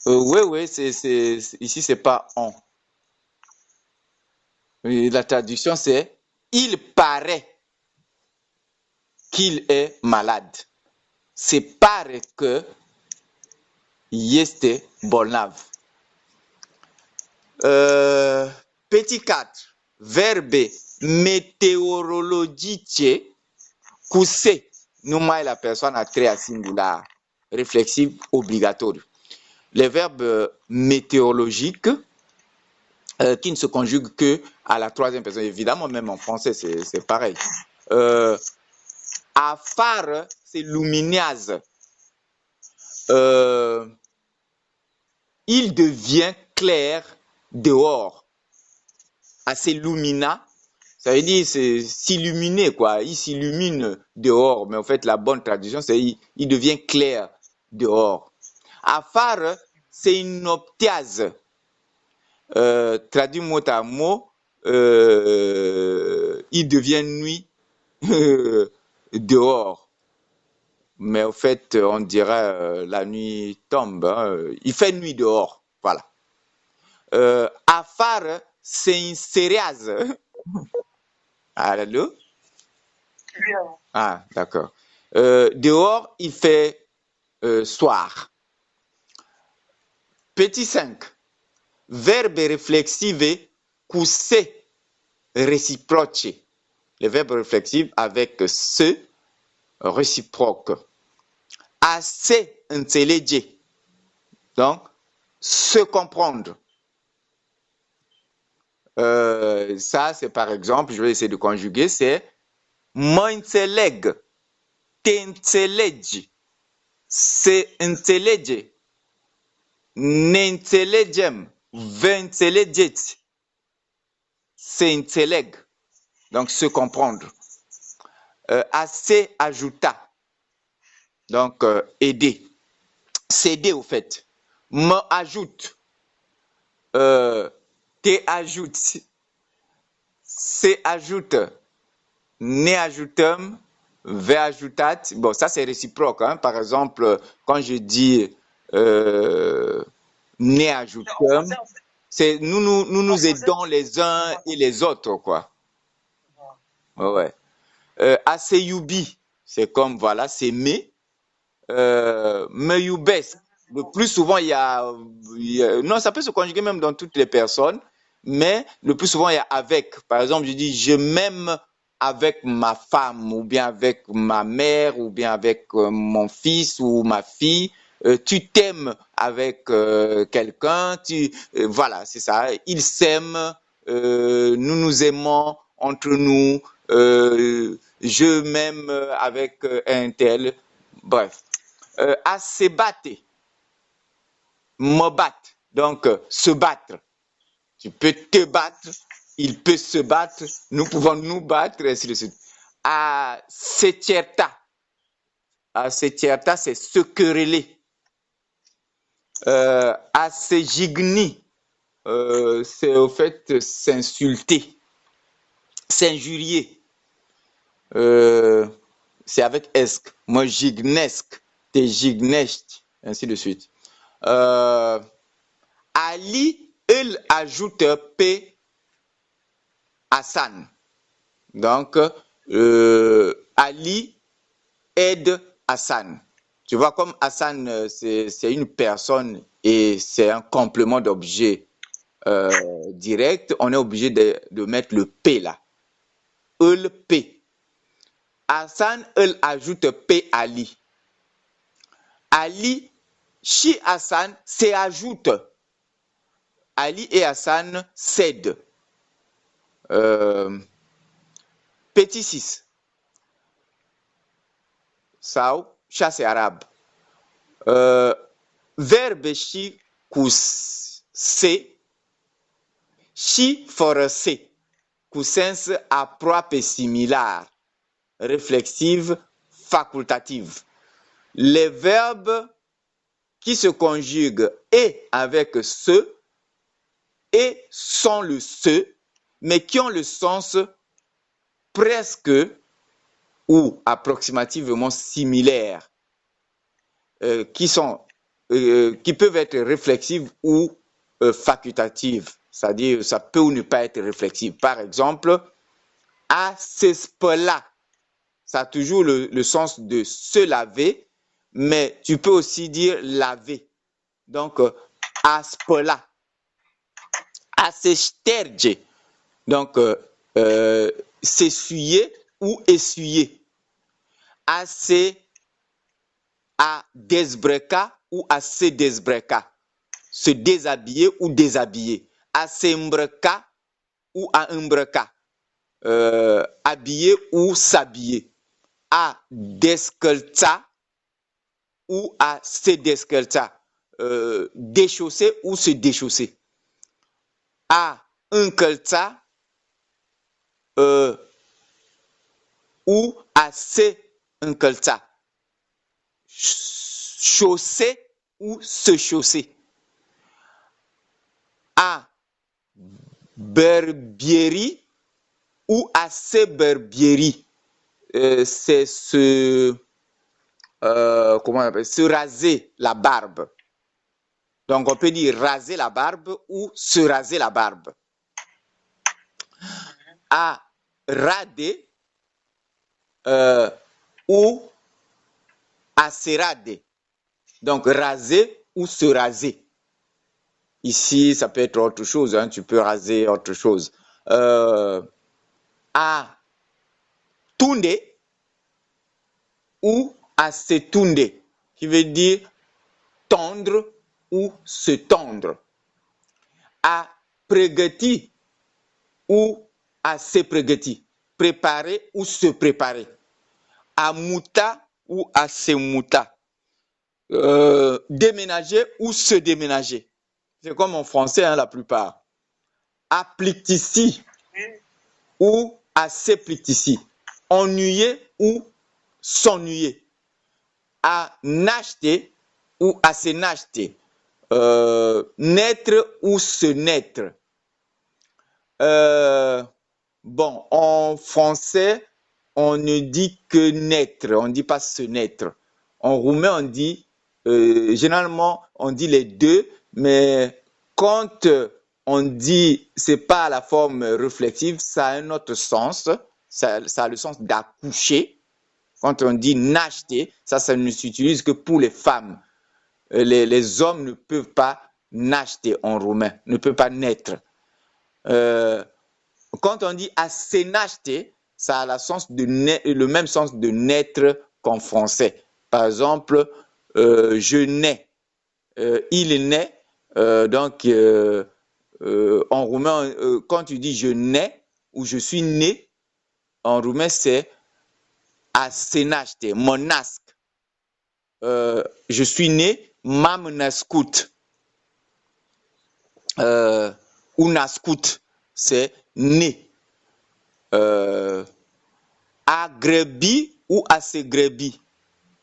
oui, ici, c'est pas on. La traduction, c'est il paraît qu'il est malade. C'est pareil que este bolnav. Petit 4, verbe météorologique, coussé, nous la personne à trait à singular, réflexive obligatoire. Les verbes météorologiques qui ne se conjuguent que à la troisième personne. Évidemment, même en français, c'est pareil. Afar, c'est luminase. Il devient clair dehors. Assez lumina, ça veut dire c'est s'illuminer, quoi. Il s'illumine dehors, mais en fait, la bonne traduction, c'est il devient clair dehors. Afar, c'est une optiase. Traduit mot à mot, il devient nuit dehors. Mais au fait, on dirait la nuit tombe. Hein. Il fait nuit dehors. Voilà. Afar, c'est une céréase. Allô? Ah, d'accord. Dehors, il fait soir. Petit 5. Verbe réflexive coussé réciproque. Le verbe réflexif avec ce réciproque. Assez intelligent. Donc, se comprendre. Ça, c'est par exemple, je vais essayer de conjuguer, c'est m'intelleg, t'intelleg, c'est intellig, n'intelligem, v'intelliget, c'est intelleg. Donc, se comprendre. Assez ajouta. Donc, aider. S'aider, au fait. Me ajoute. Te ajoute. Se ajoute. Ne ajoutem. Ve ajoutat. Bon, ça, c'est réciproque. Hein. Par exemple, quand je dis ne ajoutem, c'est nous aidons les uns et les autres, quoi. Ouais. Aseyubi, c'est comme, voilà, c'est mais. Meyoubes, le plus souvent, il y a. Non, ça peut se conjuguer même dans toutes les personnes, mais le plus souvent, il y a avec. Par exemple, je dis je m'aime avec ma femme, ou bien avec ma mère, ou bien avec mon fils ou ma fille. Tu t'aimes avec quelqu'un, voilà, c'est ça. Ils s'aiment, nous nous aimons entre nous, je m'aime avec un tel. Bref. À se battre, me battre, donc se battre. Tu peux te battre, il peut se battre, nous pouvons nous battre, ainsi de suite. À se certa, Acetierta, c'est se quereller. Acegigni, c'est au fait s'insulter, s'injurier. C'est avec esque. Moi, gignesque, t'es gignest, ainsi de suite. Ali, il ajoute P Hassan. Donc, Ali aide Hassan. Tu vois, comme Hassan, c'est une personne et c'est un complément d'objet direct, on est obligé de mettre le P là. Le P. Hassan, il ajoute P Ali. Ali, chez Hassan, s'ajoute. Ali et Hassan cèdent. Petit 6. Sao, ça c'est arabe. Verbe chi se, chi for se, cu sens aproape similar, réflexive, facultative. Les verbes qui se conjuguent et avec ce et sans le ce, mais qui ont le sens presque ou approximativement similaires, qui peuvent être réflexives ou facultatives, c'est-à-dire ça peut ou ne pas être réflexif. Par exemple, à s'espela, ça a toujours le sens de se laver, mais tu peux aussi dire laver. Donc, aspela, à s'esterge, donc s'essuyer ou essuyer. À desbreca ou à se desbreca, se déshabiller ou déshabiller. À s'embreca ou à embreca, habiller ou s'habiller. À descalza ou à se descalza, déchausser ou se déchausser. À încălța ou à se încălța. Chausser ou se chausser. À berbierie ou à se berbierie. C'est comment on appelle, se raser la barbe. Donc on peut dire raser la barbe ou se raser la barbe. À rader ou à se rader. Donc raser ou se raser. Ici, ça peut être autre chose, hein, tu peux raser autre chose. À tunde ou à se tunde, qui veut dire tendre ou se tendre. À pregăti ou à se pregăti, préparer ou se préparer. À muta ou à se muta. Déménager ou se déménager. C'est comme en français, hein, la plupart. À plictici ou à se plictici. Ennuyer ou s'ennuyer. À n'acheter ou à se n'acheter. Naître ou se naître. Bon, en français, on ne dit que naître, on ne dit pas se naître. En roumain, on dit, généralement, on dit les deux, mais quand on dit c'est pas la forme réflexive, ça a un autre sens, ça a le sens d'accoucher. Quand on dit n'acheter, ça ne s'utilise que pour les femmes. Les hommes ne peuvent pas n'acheter en roumain, ne peuvent pas naître. Quand on dit à se nacheter, ça a le même sens de naître qu'en français. Par exemple, je nais, il naît, donc en roumain, quand tu dis je nais ou je suis né, en roumain c'est a se naște, mă nasc. Je suis né, m-am născut. Ou nascut, c'est né. A grăbi ou a se grăbi.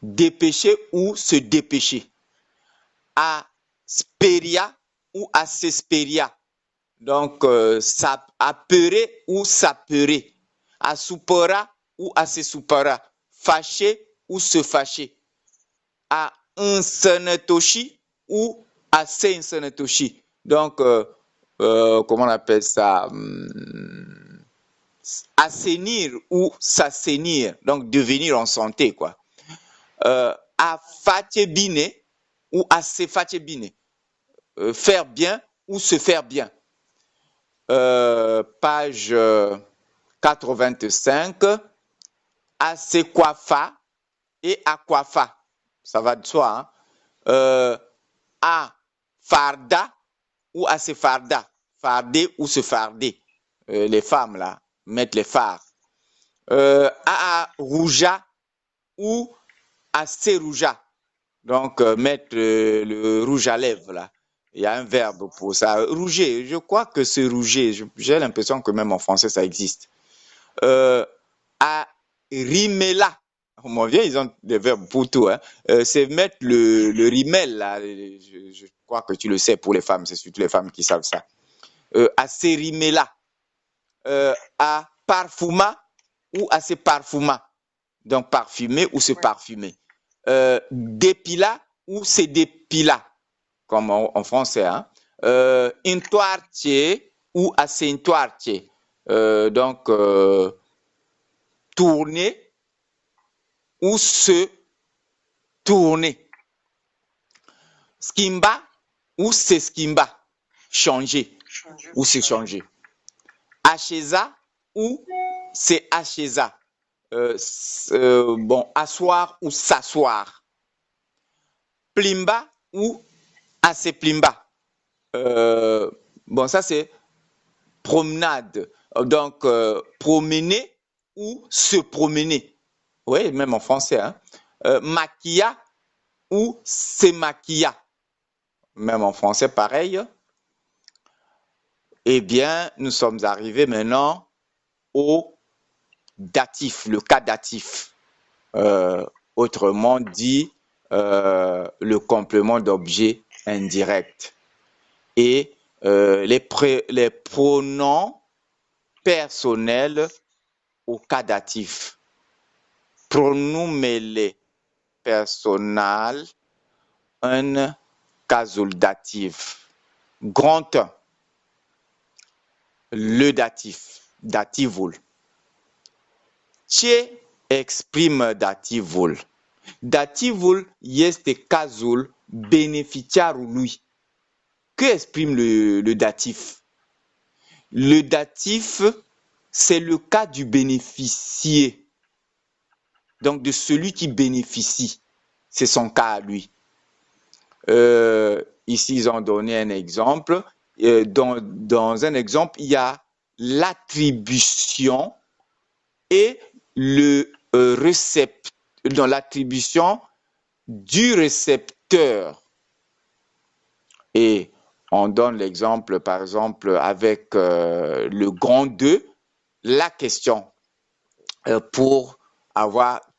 dépêcher ou se dépêcher. Asperia ou asesperia. Donc, apeurer ou s'apeurer. Assoupera ou assoupera. Fâcher ou se fâcher. A insanetoshi ou insanetoshi. Donc, comment on appelle ça? Assainir ou s'assainir. Donc, devenir en santé, quoi. A fatebine ou a se fatebine. Faire bien ou se faire bien. Page 85, a se coiffa et a coiffa. Ça va de soi. Hein? A farda ou a se farda. Farder ou se farder. Les femmes, là, mettent les fards. A rouja ou à se rouja. Donc, mettre le rouge à lèvres, là. Il y a un verbe pour ça. Rouger, je crois que c'est rouger. J'ai l'impression que même en français, ça existe. À rimela. Mon vieux, ils ont des verbes pour tout. Hein. C'est mettre le rimel, là. Je crois que tu le sais pour les femmes. C'est surtout les femmes qui savent ça. À se rimela. À parfuma ou à se parfuma. Donc, parfumer ou se parfumer. Dépila ou se dépila, comme en français. Hein? Intoartier ou à s'intoartier. Donc, tourner ou se tourner. Skimba ou se skimba. Changer ou se changer. Acheza ou se acheza. Bon, asseoir ou s'asseoir. Plimba ou assez plimba. Bon, ça c'est promenade. Donc, promener ou se promener. Oui, même en français. Hein. Maquilla ou se maquilla. Même en français, pareil. Eh bien, nous sommes arrivés maintenant au datif, le cas datif. Autrement dit, le complément d'objet indirect. Et les pronoms personnels au cas datif. Pronomele personal, un casul datif. Grand 1. Le datif, dativul. Ce exprime dativul. Dativul este cazul beneficiarului. Que exprime le datif? Le datif, c'est le cas du bénéficier. Donc, de celui qui bénéficie. C'est son cas à lui. Ici, ils ont donné un exemple. Dans un exemple, il y a l'attribution et le récepteur. Dans l'attribution du récepteur. Et on donne l'exemple, par exemple, avec le grand 2, la question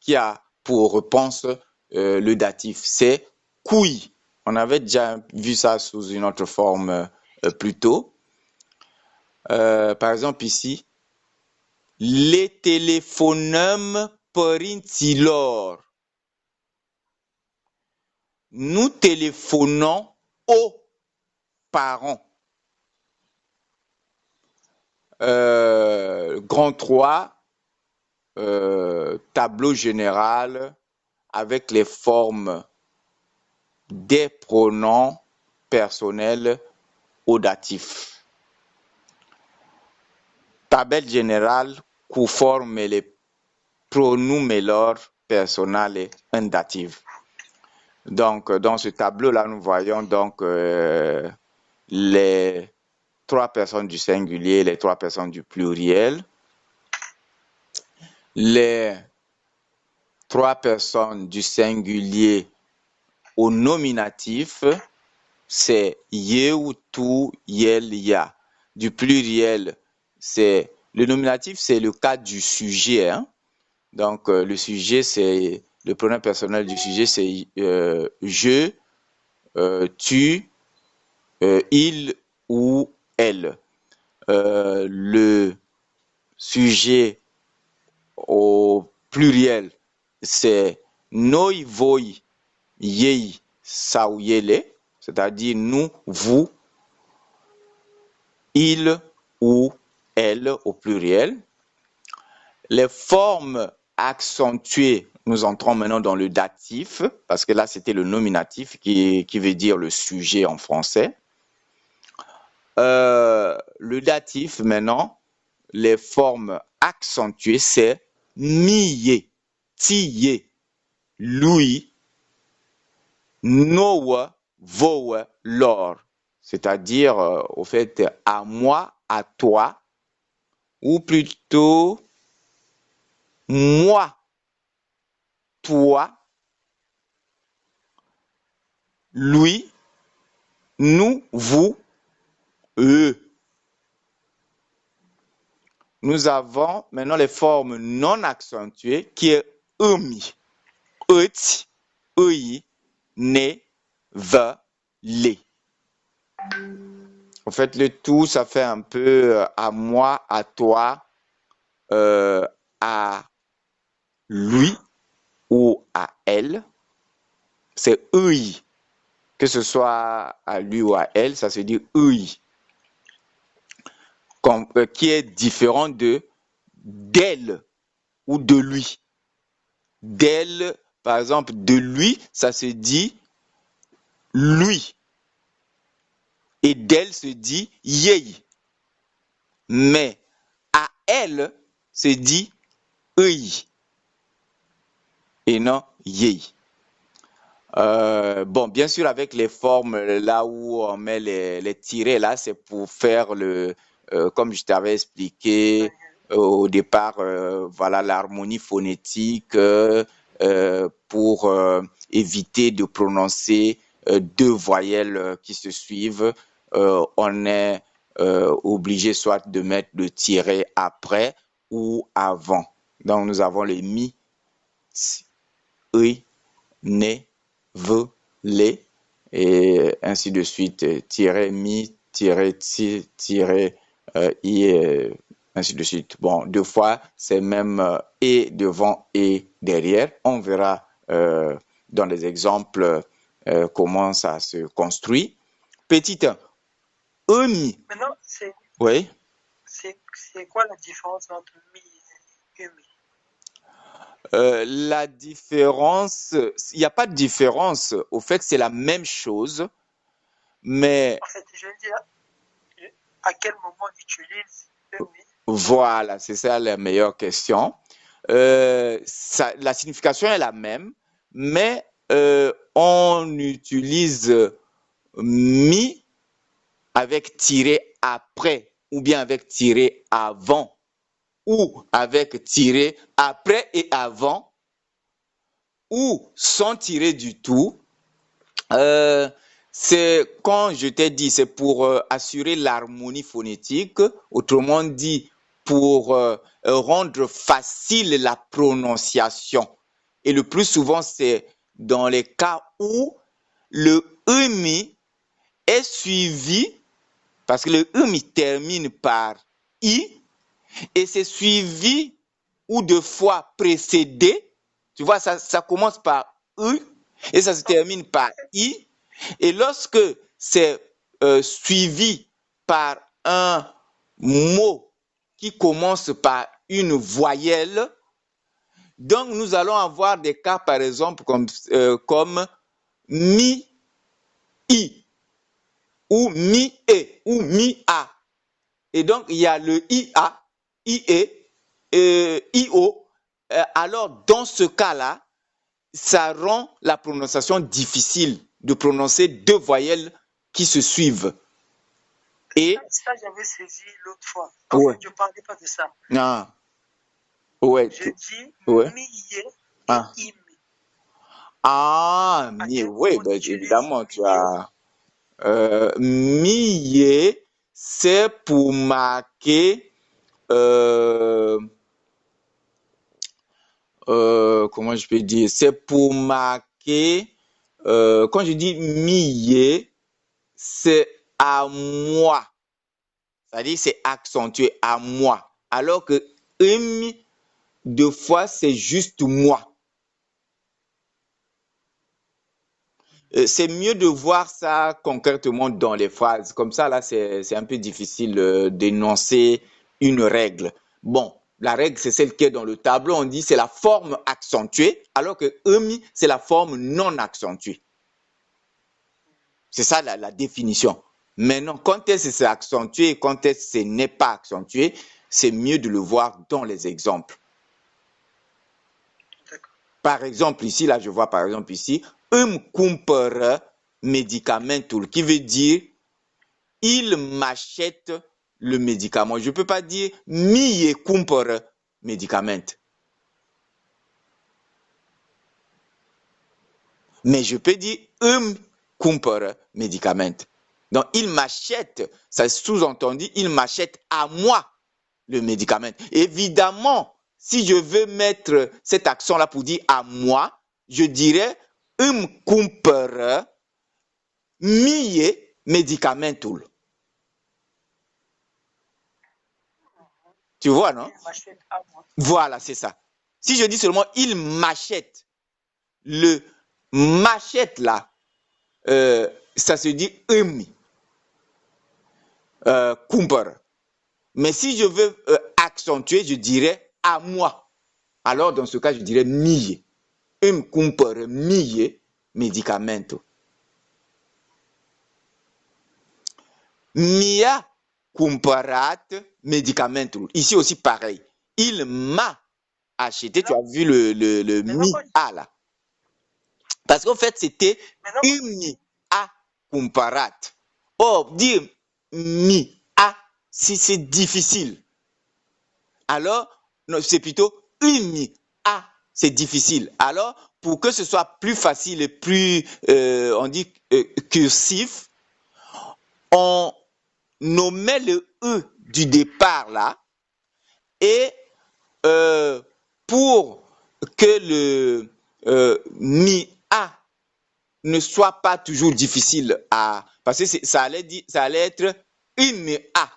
qui a pour réponse le datif, c'est couille. On avait déjà vu ça sous une autre forme plus tôt. Par exemple ici, les téléphonăm părinților. Nous téléphonons aux parents. Grand 3, tableau général avec les formes des pronoms personnels au datif. Tabelle générale qui forme les pronoms personnels en datif. Donc, dans ce tableau-là, nous voyons donc les 3 personnes du singulier, les 3 personnes du pluriel, les 3 personnes du singulier au nominatif, c'est ye ou tu, yel, ya. Du pluriel, le nominatif, c'est le cas du sujet. Hein? Donc, le sujet, c'est le pronom personnel du sujet, c'est je, tu, il ou elle. Le sujet au pluriel, c'est noi, voi, yei, sao, yele, c'est-à-dire nous, vous, il ou elle au pluriel. Les formes accentuées, nous entrons maintenant dans le datif, parce que là c'était le nominatif qui veut dire le sujet en français. Le datif maintenant, les formes accentuées, c'est miye, tiye, lui, nowe, vowe, lor. C'est-à-dire, au fait, à moi, à toi, ou plutôt moi, toi, lui, nous, vous, eux. Nous avons maintenant les formes non accentuées qui est emi, eti, ei, ne, ve, les. En fait, le tout, ça fait un peu à moi, à toi, à lui ou à elle. C'est eux. Que ce soit à lui ou à elle, ça se dit eux. Qui est différent de d'elle ou de lui. D'elle, par exemple, de lui, ça se dit lui. Et d'elle se dit yei. Mais à elle, se dit eux. Et non yei. Bon, bien sûr, avec les formes, là où on met les tirets, là, c'est pour faire comme je t'avais expliqué au départ, voilà, l'harmonie phonétique pour éviter de prononcer deux voyelles qui se suivent. On est obligé soit de mettre le tiret après ou avant. Donc, nous avons les mi, i, ne, ve, les, et ainsi de suite, tiret mi, tiret ti, tiret i, ainsi de suite. Bon, deux fois, c'est même et devant et derrière. On verra dans les exemples comment ça se construit. Petit 1, emi. Maintenant, Oui. c'est quoi la différence entre mi et emi? La différence, il n'y a pas de différence. Au fait, c'est la même chose, mais En fait, je veux dire, à quel moment on utilise emi? Voilà, c'est ça la meilleure question. La signification est la même, mais on utilise mi avec tiré après, ou bien avec tiré avant, ou avec tiré après et avant, ou sans tirer du tout. C'est quand je t'ai dit, c'est pour assurer l'harmonie phonétique, autrement dit, pour rendre facile la prononciation. Et le plus souvent, c'est dans les cas où le emi est suivi, parce que le emi termine par i, et c'est suivi ou deux fois précédé. Tu vois, ça commence par u et ça se termine par i. Et lorsque c'est suivi par un mot qui commence par une voyelle, donc nous allons avoir des cas, par exemple, comme mi, i, ou mi, e, ou mi, a. Et donc, il y a le ia, ie, io. Alors, dans ce cas-là, ça rend la prononciation difficile de prononcer deux voyelles qui se suivent. Et ça j'avais saisi l'autre fois. Ouais. Je ne parlais pas de ça. Ah, ouais. Je dis Ouais. miye et Ah. imi. Ah, mi, oui, ben, évidemment, tu as. Miye, c'est pour marquer. Comment comment je peux dire, c'est pour marquer, quand je dis miye, c'est à moi. C'est-à-dire c'est accentué à moi. Alors que deux fois, c'est juste moi. C'est mieux de voir ça concrètement dans les phrases. Comme ça, là, c'est un peu difficile d'énoncer une règle. Bon, la règle, c'est celle qui est dans le tableau. On dit c'est la forme accentuée, alors que c'est la forme non accentuée. C'est ça la définition. Maintenant, quand est-ce que c'est accentué et quand est-ce que ce n'est pas accentué, c'est mieux de le voir dans les exemples. Par exemple, ici, là, je vois par exemple ici, cumpără medicamentul, qui veut dire il m'achète le médicament. Je ne peux pas dire mie cumpără medicament. Mais je peux dire cumpără medicament. Donc, il m'achète, ça sous-entendu, il m'achète à moi le médicament. Évidemment, si je veux mettre cet accent-là pour dire à moi, je dirais cumpără mie medicamentul. Tu vois, non? Il m'achète à moi. Voilà, c'est ça. Si je dis seulement il m'achète, le m'achète là, ça se dit cumpără. Mais si je veux accentuer, je dirais à moi. Alors, dans ce cas, je dirais mie. Cumpără mie medicamentul. Mi-a cumpărat medicamentul. Ici aussi pareil. Il m'a acheté. Tu as vu le mi-a là. Parce qu'en fait, c'était mi-a cumpărat. Or, dire mi-a, si c'est difficile. Alors, non, c'est plutôt mi-a, c'est difficile. Alors, pour que ce soit plus facile et plus, on dit cursif, on nommait le E du départ là, et pour que le mi-a ne soit pas toujours difficile à... Parce que ça allait être une mi-a.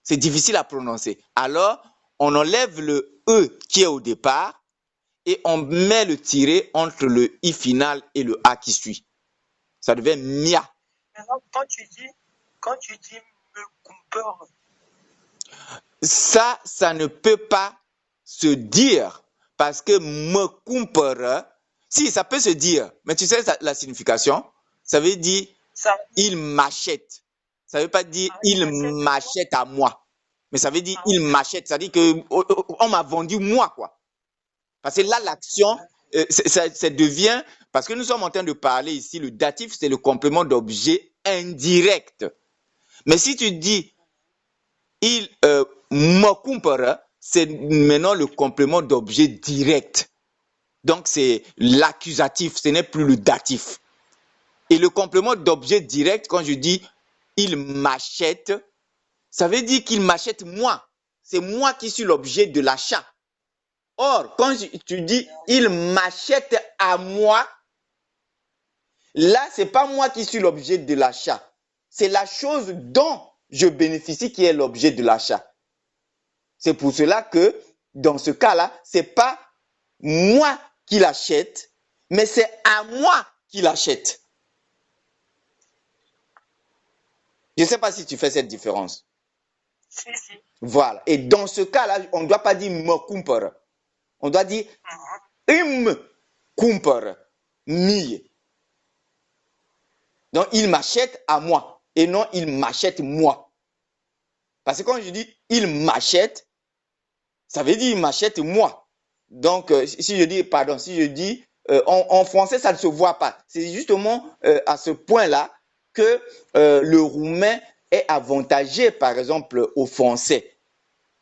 C'est difficile à prononcer. Alors, on enlève le E qui est au départ et on met le tiret entre le I final et le A qui suit. Ça devient mia. Maintenant, quand tu dis me cumpără, ça ne peut pas se dire parce que me cumpără, si, ça peut se dire, mais tu sais la signification, ça veut dire ça, il m'achète. Ça ne veut pas dire il m'achète à moi. Mais ça veut dire il m'achète. Ça veut dire qu'on m'a vendu moi, quoi. Parce que là, l'action, ça devient... Parce que nous sommes en train de parler ici, le datif, c'est le complément d'objet indirect. Mais si tu dis il me cumpără, c'est maintenant le complément d'objet direct. Donc, c'est l'accusatif, ce n'est plus le datif. Et le complément d'objet direct, quand je dis il m'achète, ça veut dire qu'il m'achète moi. C'est moi qui suis l'objet de l'achat. Or, quand tu dis il m'achète à moi, là, c'est pas moi qui suis l'objet de l'achat. C'est la chose dont je bénéficie qui est l'objet de l'achat. C'est pour cela que, dans ce cas-là, c'est pas moi qui l'achète, mais c'est à moi qui l'achète. Je ne sais pas si tu fais cette différence. si. Voilà. Et dans ce cas-là, on ne doit pas dire me cumpără. On doit dire îmi cumpără mie. Donc, il m'achète à moi et non il m'achète moi. Parce que quand je dis il m'achète, ça veut dire il m'achète moi. Donc, si je dis, en français, ça ne se voit pas. C'est justement à ce point-là que le roumain est avantagé, par exemple, au français.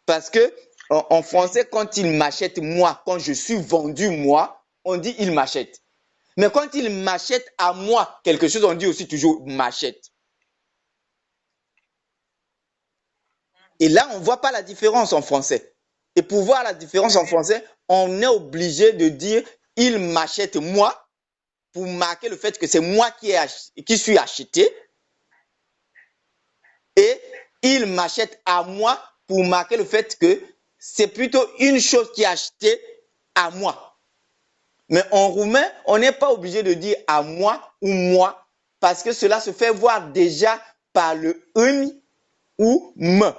Parce que en français, quand il m'achète moi, quand je suis vendu moi, on dit il m'achète. Mais quand il m'achète à moi quelque chose, on dit aussi toujours m'achète. Et là, on ne voit pas la différence en français. Et pour voir la différence en français, on est obligé de dire « il m'achète moi » pour marquer le fait que c'est moi qui suis acheté. Et « il m'achète à moi » pour marquer le fait que c'est plutôt une chose qui est achetée à moi. Mais en roumain, on n'est pas obligé de dire « à moi » ou « moi » parce que cela se fait voir déjà par le « un » ou « me ».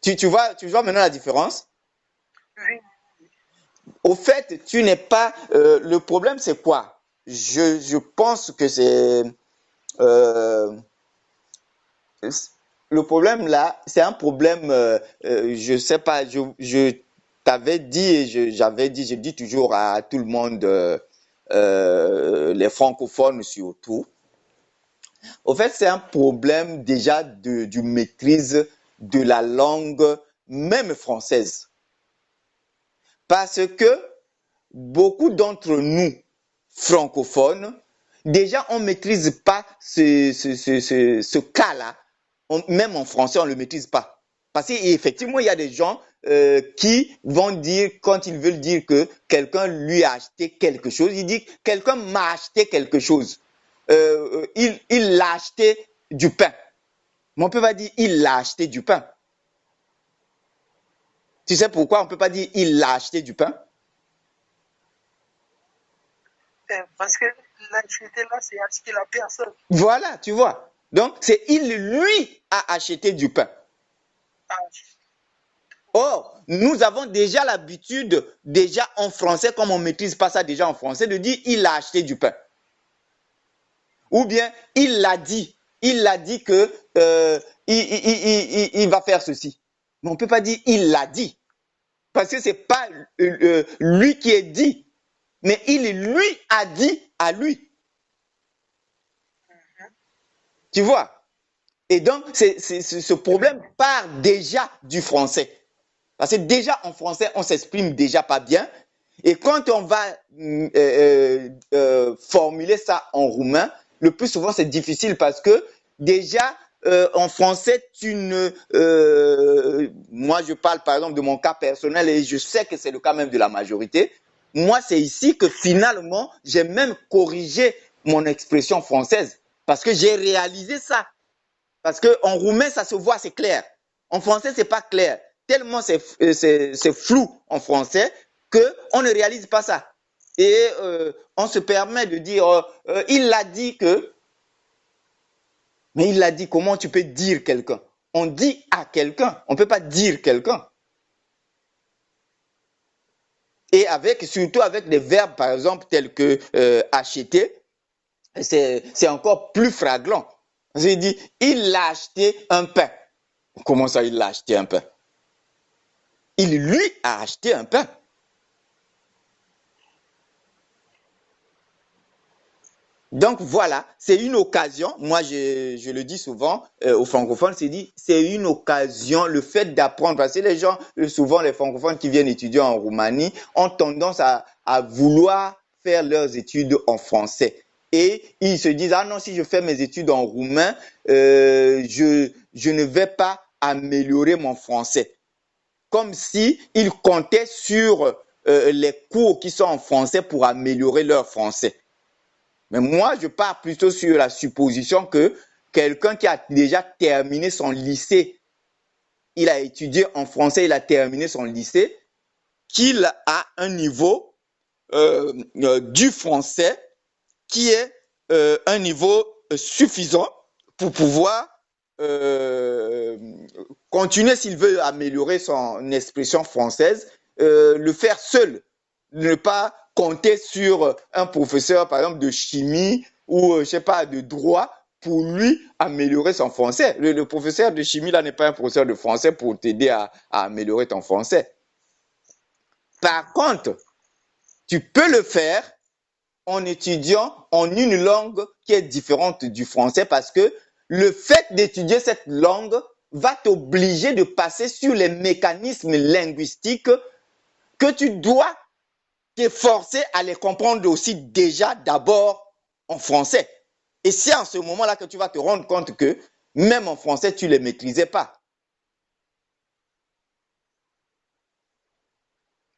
Tu vois maintenant la différence? Oui. Au fait, tu n'es pas... le problème, c'est quoi? Je pense que c'est... le problème là, c'est un problème, je sais pas, je t'avais dit et j'avais dit, je dis toujours à tout le monde, les francophones surtout. Au fait, c'est un problème déjà du maîtrise de la langue, même française. Parce que beaucoup d'entre nous, francophones, déjà on ne maîtrise pas ce cas-là. Même en français, on ne le maîtrise pas. Parce qu'effectivement, il y a des gens qui vont dire, quand ils veulent dire que quelqu'un lui a acheté quelque chose, il dit quelqu'un m'a acheté quelque chose. Il l'a acheté du pain. Mais on ne peut pas dire il l'a acheté du pain. Tu sais pourquoi on ne peut pas dire il l'a acheté du pain? Parce que l'acheter là, c'est acheter la personne. Voilà, tu vois. Donc, c'est il lui a acheté du pain. Ah, Or, nous avons déjà l'habitude, déjà en français, comme on ne maîtrise pas ça déjà en français, de dire il a acheté du pain. Ou bien il l'a dit que il va faire ceci. Mais on ne peut pas dire il l'a dit. Parce que ce n'est pas lui qui est dit, mais il lui a dit à lui. Tu vois? Et donc, ce problème part déjà du français. Parce que déjà en français, on s'exprime déjà pas bien. Et quand on va formuler ça en roumain, le plus souvent c'est difficile parce que déjà en français, moi je parle par exemple de mon cas personnel et je sais que c'est le cas même de la majorité. Moi, c'est ici que finalement, j'ai même corrigé mon expression française parce que j'ai réalisé ça. Parce qu'en roumain, ça se voit, c'est clair. En français, c'est pas clair. Tellement c'est flou en français qu'on ne réalise pas ça. Et on se permet de dire, il l'a dit que, mais il l'a dit, comment tu peux dire quelqu'un? On dit à quelqu'un, on ne peut pas dire quelqu'un. Et surtout avec des verbes, par exemple, tels que acheter, c'est encore plus flagrant. Il dit, il a acheté un pain. Comment ça, il a acheté un pain? Il lui a acheté un pain. Donc voilà, c'est une occasion, moi je le dis souvent aux francophones, c'est une occasion, le fait d'apprendre, parce que les gens, souvent les francophones qui viennent étudier en Roumanie, ont tendance à vouloir faire leurs études en français. Et ils se disent, ah non, si je fais mes études en roumain, je ne vais pas améliorer mon français. Comme s'ils comptaient sur les cours qui sont en français pour améliorer leur français. Mais moi, je pars plutôt sur la supposition que quelqu'un qui a déjà terminé son lycée, il a étudié en français, il a terminé son lycée, qu'il a un niveau du français qui est un niveau suffisant pour pouvoir continuer, s'il veut améliorer son expression française, le faire seul, ne pas compter sur un professeur, par exemple, de chimie ou, je sais pas, de droit pour lui améliorer son français. Le professeur de chimie, là, n'est pas un professeur de français pour t'aider à améliorer ton français. Par contre, tu peux le faire en étudiant en une langue qui est différente du français parce que le fait d'étudier cette langue va t'obliger de passer sur les mécanismes linguistiques que tu dois t'efforcer à les comprendre aussi déjà d'abord en français. Et c'est en ce moment-là que tu vas te rendre compte que même en français, tu ne les maîtrisais pas.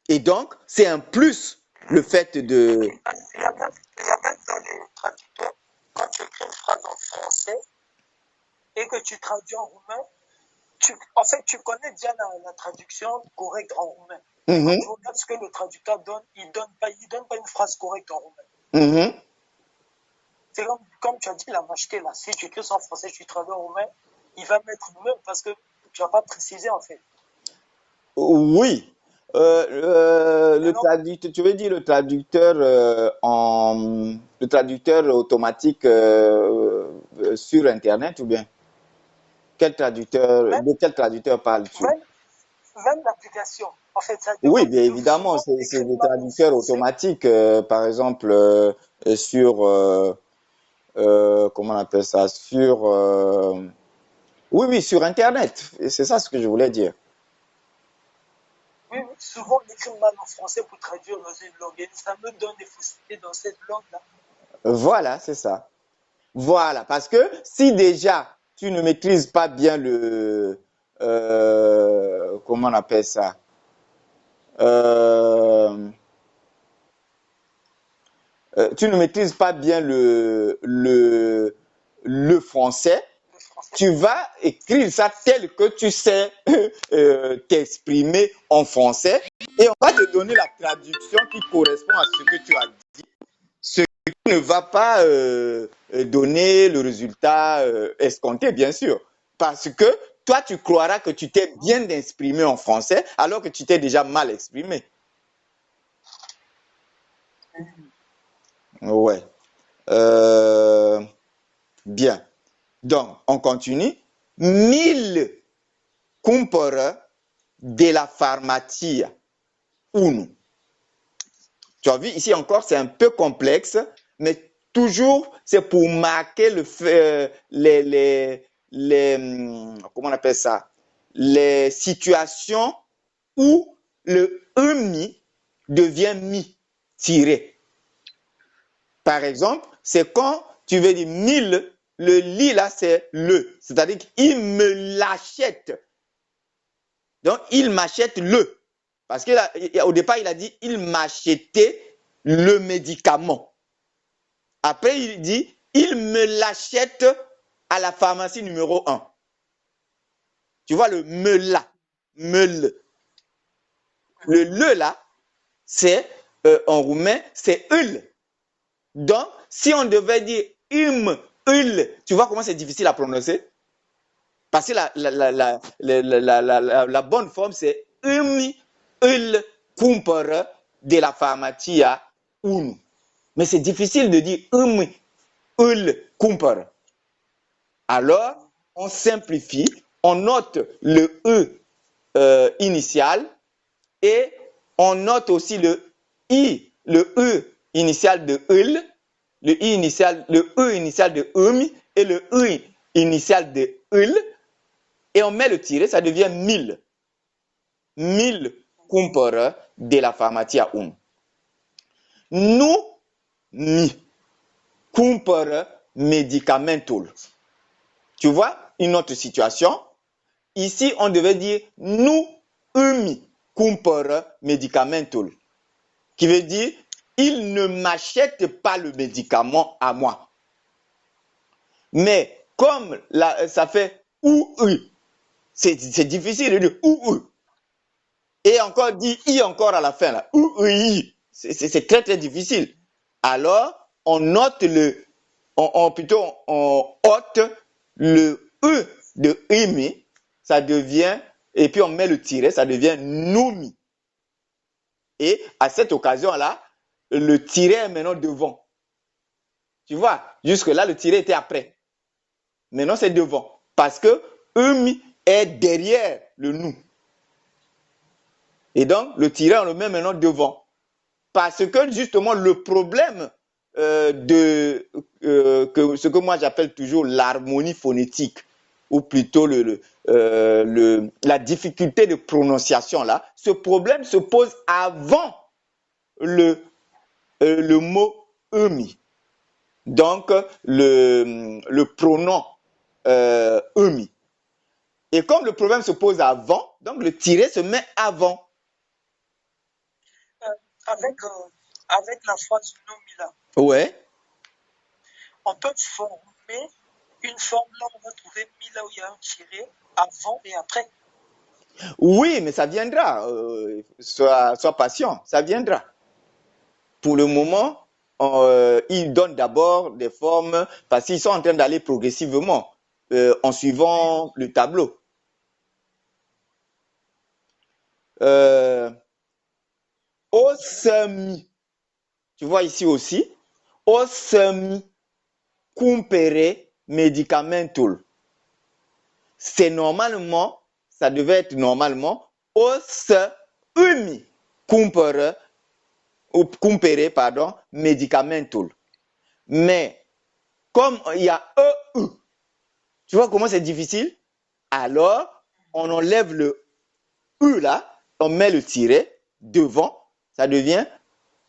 Et donc, c'est un plus, le fait de... Il y a même dans les traducteurs, quand tu écris une phrase en français et que tu traduis en roumain, en fait, tu connais déjà la traduction correcte en roumain. Quand Mhm, tu regardes ce que le traducteur donne, il donne pas une phrase correcte en roumain. mhm. C'est comme tu as dit, la mâcheté, là. Si tu écris ça en français, tu traduis en roumain, il va mettre roumain parce que tu vas pas préciser, en fait. Oui. Mais Le non, traducteur, tu veux dire le traducteur automatique sur Internet ou bien même, de quel traducteur parles-tu? même, même l'application, en fait, ça Oui, demande bien de évidemment, souvent c'est écrire des mal en traducteurs français. automatiques, par exemple sur comment on appelle ça? Sur oui, oui, sur Internet. Et c'est ça ce que je voulais dire. Oui, oui, souvent on écrit mal en français pour traduire dans une langue. Et ça me donne des faussetés dans cette langue-là. Voilà, c'est ça. Voilà, parce que si déjà tu ne maîtrises pas bien comment on appelle ça, Euh, tu ne maîtrises pas bien le français, Le français. tu vas écrire ça tel que tu sais t'exprimer en français et on va te donner la traduction qui correspond à ce que tu as dit. Ce qui ne va pas donner le résultat escompté, bien sûr. Parce que toi, tu croiras que tu t'es bien exprimé en français alors que tu t'es déjà mal exprimé. Ouais. Euh, bien. Donc, on continue. 1000 cumpără de la pharmacie 1. Tu as vu, ici encore, c'est un peu complexe, mais toujours, c'est pour marquer comment on appelle ça, les situations où le mi devient mi tiré. Par exemple, c'est quand tu veux dire 1000, le li là, c'est le. C'est-à-dire qu'il me l'achète. Donc, il m'achète le. Parce qu'au départ, il a dit, il m'achetait le médicament. Après, il dit, il me l'achète à la pharmacie numéro 1. Tu vois le me là, me le. Le là, c'est en roumain, c'est ul. Donc, si on devait dire ul, tu vois comment c'est difficile à prononcer? Parce que la bonne forme, c'est ul cumpără de la pharmacia 1. Mais c'est difficile de dire ul cumpără. Alors, on simplifie, on note le initial et on note aussi le initial de ul, le e initial de et le e initial de ul, et on met le tiré, ça devient 1000. 1000 cumpără de la pharmacia 1. Nu mi cumpără medicamentul. Tu vois une autre situation. Ici, on devait dire nu îmi cumpără medicamentul, qui veut dire il ne m'achète pas le médicament à moi. Mais comme ça fait ou c'est difficile de dire ou. Et encore dit i encore à la fin là. I. C'est très très difficile. Alors, on note on ôte le e de imi, ça devient, et puis on met le tiret, ça devient noumi. Et à cette occasion-là, le tiret est maintenant devant. Tu vois, jusque-là, le tiret était après. Maintenant, c'est devant. Parce que umi est derrière le nous. Et donc, le tiret, on le met maintenant devant. Parce que justement, le problème ce que moi j'appelle toujours l'harmonie phonétique, ou plutôt la difficulté de prononciation là, ce problème se pose avant le mot emi. Donc, le pronom emi. Et comme le problème se pose avant, donc le tiret se met avant. avec la phrase nomila, Ouais. on peut former une forme là, on va trouver mi là où il y a un tiré avant et après. Oui, mais ça viendra. Sois patient, ça viendra. Pour le moment, ils donnent d'abord des formes parce qu'ils sont en train d'aller progressivement en suivant le tableau. Au semi, tu vois ici aussi, au semi, cumpere medicamentul. C'est normalement, ça devait être normalement, au semi, cumpere, pardon, medicamentul. Mais comme il y a EU, tu vois comment c'est difficile? Alors, on enlève le U là, on met le tiret devant, ça devient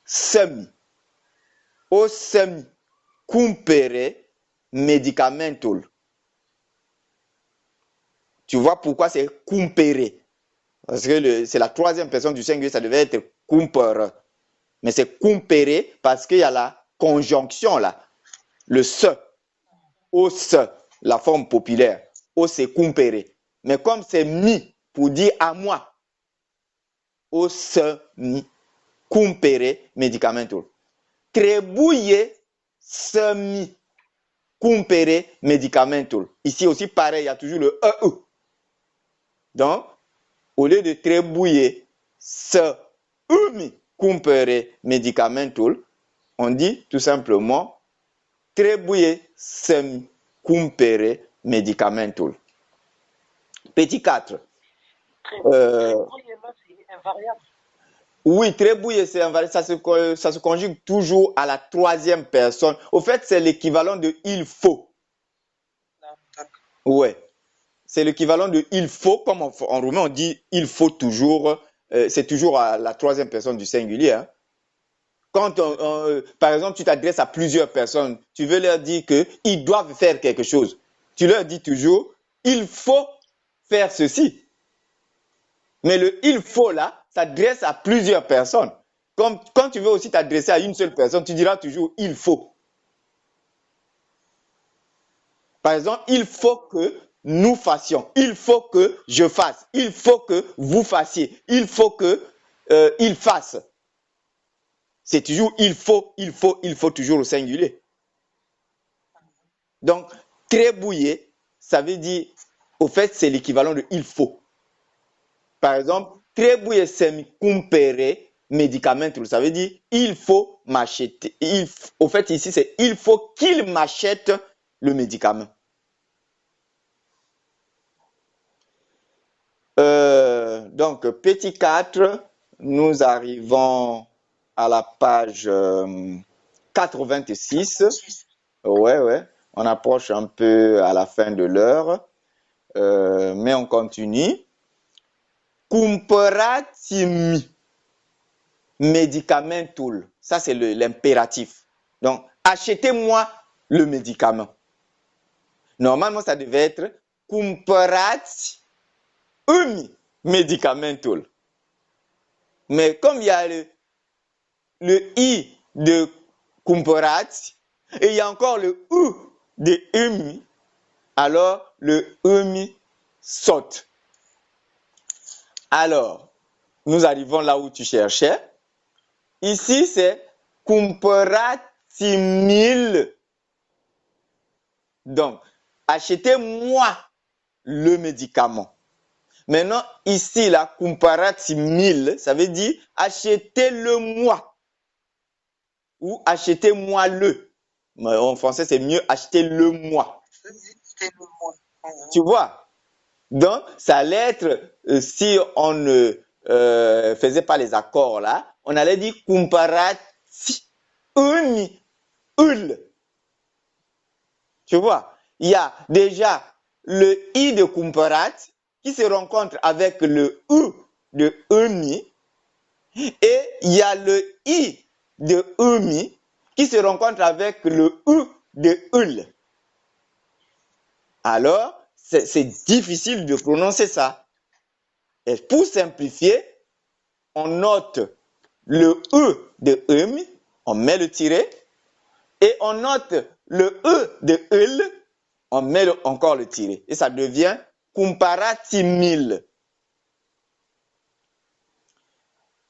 semi. O semi, cumpere medicamentul. Tu vois pourquoi c'est cumpere? Parce que c'est la troisième personne du singulier, ça devait être cumpere. Mais c'est cumpere parce qu'il y a la conjonction là. Le se, o se, la forme populaire. O c'est cumpere. Mais comme c'est mi pour dire à moi, o se mi, cumpere medicamentul. Trebuie să mi cumpere medicamentul. Ici aussi pareil, il y a toujours le EU. Donc, au lieu de trebuie să îmi cumpere medicamentul, on dit tout simplement trebuie să-mi cumpere medicamentul. Petit 4. Trebuie là, c'est invariable. Oui, trebuie, c'est invariable. Ça se conjugue toujours à la troisième personne. Au fait, c'est l'équivalent de il faut. Ouais. C'est l'équivalent de il faut, comme en roumain on dit il faut toujours, c'est toujours à la troisième personne du singulier. Hein. Quand, par exemple, tu t'adresses à plusieurs personnes, tu veux leur dire qu'ils doivent faire quelque chose. Tu leur dis toujours il faut faire ceci. Mais le il faut là s'adresse à plusieurs personnes. Comme quand tu veux aussi t'adresser à une seule personne, tu diras toujours il faut. Par exemple, il faut que nous fassions, il faut que je fasse, il faut que vous fassiez, il faut que il fasse. C'est toujours il faut toujours au singulier. Donc, trebuie, ça veut dire, au fait, c'est l'équivalent de il faut. Par exemple, trebuie să-mi cumpere medicamentul, ça veut dire il faut m'acheter. Au fait, ici, c'est il faut qu'il m'achète le médicament. Donc, petit 4, nous arrivons à la page 86. Ouais. On approche un peu à la fin de l'heure. Mais on continue. Cumpărați-mi medicamentul. Ça, c'est l'impératif. Donc, achetez-moi le médicament. Normalement, ça devait être cumpărați-mi medicamentul. Mais comme il y a le i de cumpărați et il y a encore le u de îmi, alors le îmi saute. Alors, nous arrivons là où tu cherchais. Ici, c'est cumpărați-mi. Donc, achetez-moi le médicament. Maintenant, ici, là, cumpărați-mi, ça veut dire achetez-le-moi. Ou achetez-moi-le. En français, c'est mieux achetez-le-moi. Tu vois? Donc, ça allait être, si on ne faisait pas les accords là, on allait dire cumpărați-mi îl. Tu vois? Il y a déjà le i de cumpărați qui se rencontre avec le u de îmi et il y a le i de îmi qui se rencontre avec le u de îl. Alors, c'est difficile de prononcer ça. Et pour simplifier, on note le E de on met le tiret, et on note le E de on met encore le tiret. Et ça devient comparatimil.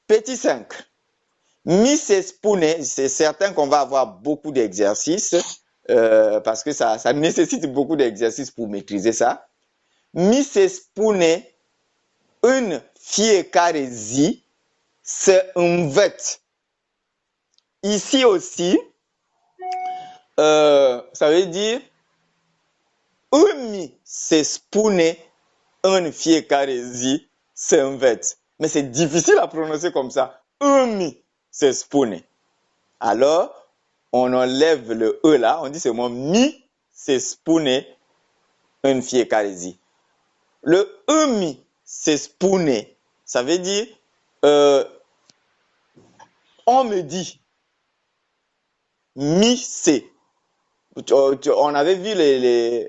Petit 5. Mi se spune, c'est certain qu'on va avoir beaucoup d'exercices, parce que ça nécessite beaucoup d'exercices pour maîtriser ça. Mi se spune une fiecarezi se învăț. Ici aussi, ça veut dire îmi se spune în fiecare zi se înveți. Mais c'est difficile à prononcer comme ça. Îmi se spune. Alors, on enlève le E là, on dit seulement mi se spune în fiecare zi. Le îmi se spune, ça veut dire on me dit. Mi se. On avait vu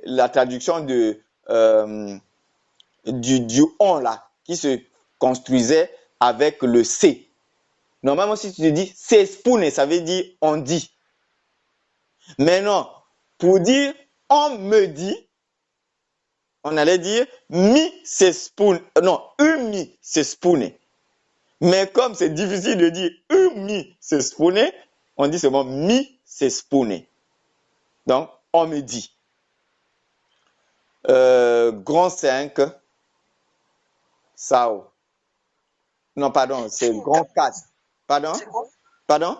la traduction du on là, qui se construisait avec le C. Normalement, si tu te dis se spune, ça veut dire on dit. Mais non, pour dire on me dit, on allait dire mi se spune. Non, mi se spune. Mais comme c'est difficile de dire mi se spune, on dit seulement mi se spune. Donc, on me dit. Grand 5, Sao. Non, pardon, c'est grand 4. Pardon? C'est quoi? Pardon?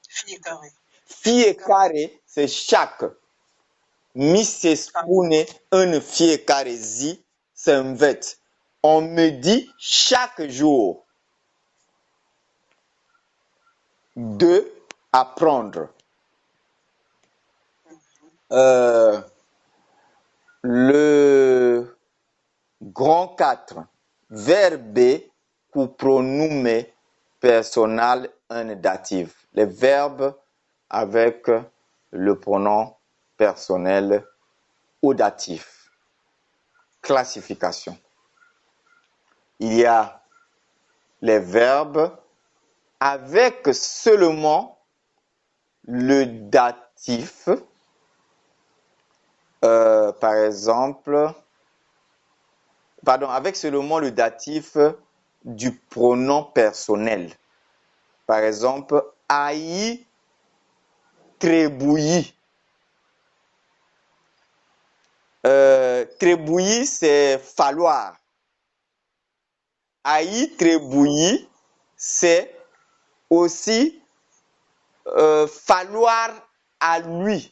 Fiecare. Fiecare, c'est chaque. Mi se spune în fiecare zi să înveți. On me dit chaque jour. De apprendre. Le grand 4, verbe cu pronume personnel un datif. Les verbes avec le pronom personnel au datif. Classification. Il y a les verbes avec seulement le datif. Par exemple, avec seulement le datif du pronom personnel. Par exemple, ai trebui. Trebui, c'est falloir. Ai trebui, c'est aussi falloir à lui.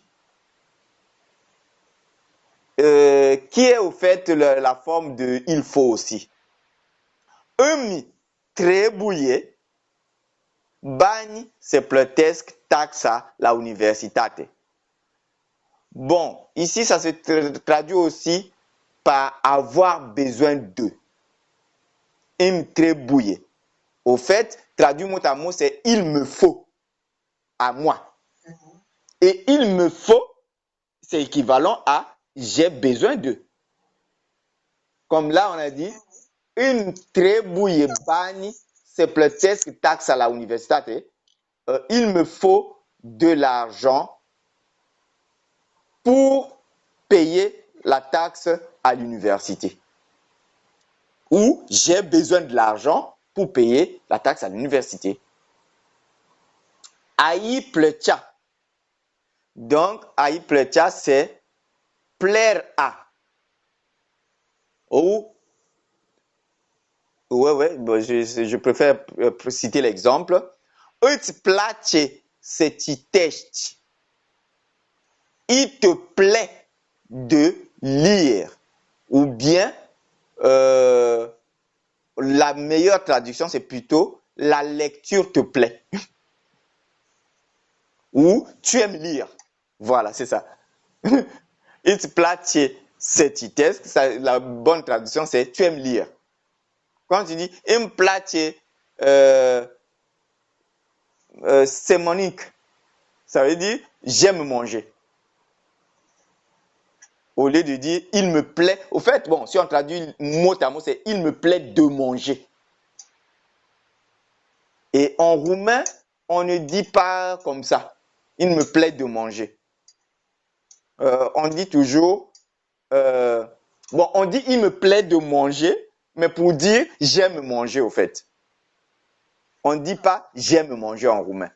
Qui est au fait la forme de il faut aussi. Îmi trebuie bani se plătesc taxa la universitate. Bon, ici ça se traduit aussi par avoir besoin de. Îmi trebuie. Au fait, traduit mot à mot, c'est il me faut à moi. Et il me faut, c'est équivalent à j'ai besoin de. Comme là, on a dit, îmi trebuie bani se plătesc taxa la universitate. Il me faut de l'argent pour payer la taxe à l'université. Ou j'ai besoin de l'argent pour payer la taxe à l'université. Ai plăcea. Donc, ai plăcea, c'est plaire à. Ou, bon, je préfère citer l'exemple. Îți place să citești. Il te plaît de lire. Ou bien, la meilleure traduction, c'est plutôt la lecture te plaît. Ou tu aimes lire. Voilà, c'est ça. Îți place să citești. La bonne traduction, c'est tu aimes lire. Quand tu dis îmi place c'est Monique, ça veut dire j'aime manger. Au lieu de dire il me plaît. Au fait, bon, si on traduit mot à mot, c'est il me plaît de manger. Et en roumain, on ne dit pas comme ça. Il me plaît de manger. On dit toujours, bon, on dit il me plaît de manger, mais pour dire j'aime manger au fait. On ne dit pas j'aime manger en roumain.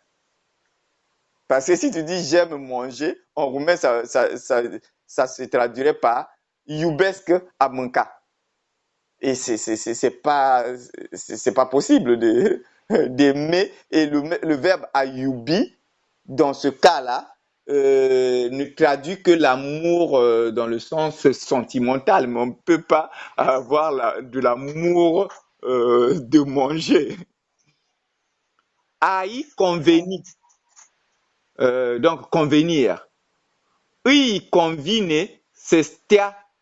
Parce que si tu dis j'aime manger, en roumain, ça se traduirait par iubesc a mânca. Et c'est pas possible d'aimer. Et le verbe a iubi, dans ce cas-là, ne traduit que l'amour dans le sens sentimental. Mais on ne peut pas avoir de l'amour de manger. Ai convenit. Donc, convenir. Îi convine să stea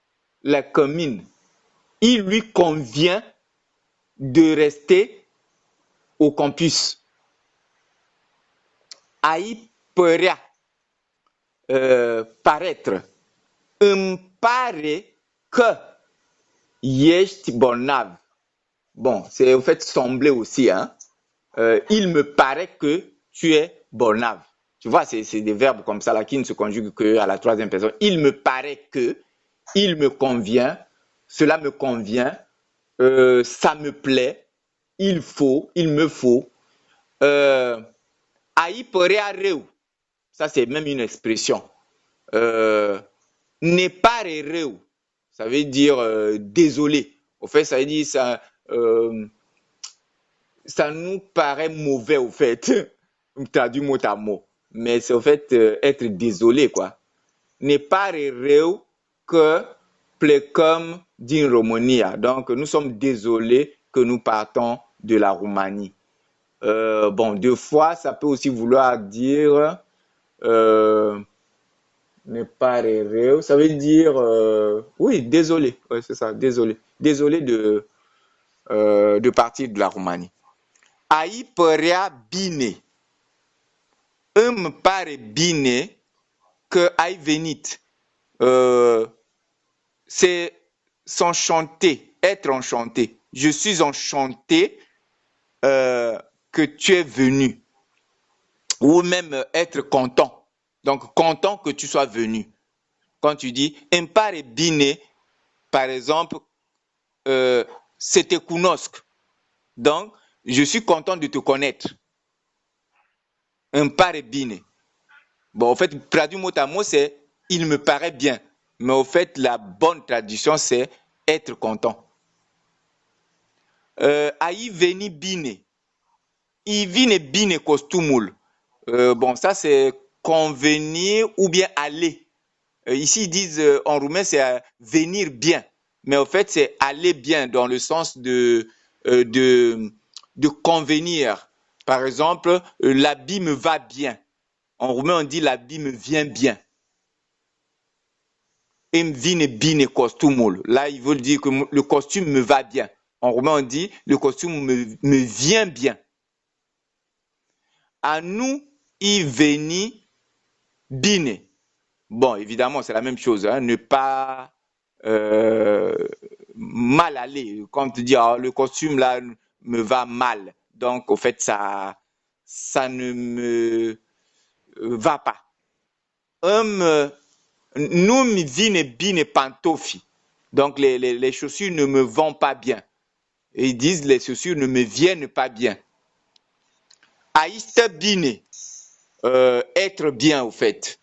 la commune. Il lui convient de rester au campus. Ai părea, paraître. Îmi pare că ești bolnav. Bon, c'est au fait sembler aussi. Hein? Il me paraît que tu es bolnav. Tu vois, c'est des verbes comme ça là qui ne se conjuguent qu'à la troisième personne. Il me paraît que, il me convient, cela me convient, ça me plaît, il faut, il me faut. Ai părea rău, ça c'est même une expression. Ne pare rău, ça veut dire désolé. Au fait, ça veut dire ça nous paraît mauvais au fait, traduit mot à mot. Mais c'est au fait être désolé, quoi. Ne pare rău que plecăm din România. Donc, nous sommes désolés que nous partons de la Roumanie. Bon, deux fois, ça peut aussi vouloir dire ne pare rău, ça veut dire oui, désolé. Ouais, c'est ça, désolé. Désolé de partir de la Roumanie. Ai părea bine. Îmi pare bine că ai venit. C'est s'enchanter, être enchanté. Je suis enchanté que tu es venu. Ou même être content. Donc, content que tu sois venu. Quand tu dis, îmi pare bine, par exemple, să te cunosc. Donc, je suis content de te connaître. Îmi pare bine. Bon, en fait, traduit mot à mot, c'est il me paraît bien. Mais au fait, la bonne traduction, c'est être content. Ai veni bine. I vine bine costumul. Bon, ça, c'est convenir ou bien aller. Ici, ils disent en roumain, c'est venir bien. Mais au fait, c'est aller bien dans le sens de convenir. Par exemple, l'habit me va bien. En roumain, on dit l'habit me vient bien. Îmi vine bine costumul. Là, ils veulent dire que le costume me va bien. En roumain, on dit le costume me vient bien. A nous, i veni bine. Bon, évidemment, c'est la même chose. Hein, ne pas mal aller. Quand tu dis oh, le costume là me va mal. Donc, au fait, ça ne me va pas. Nu mi vine bine pantofi. Donc, les chaussures ne me vont pas bien. Et ils disent les chaussures ne me viennent pas bien. Aiste bine, être bien au fait.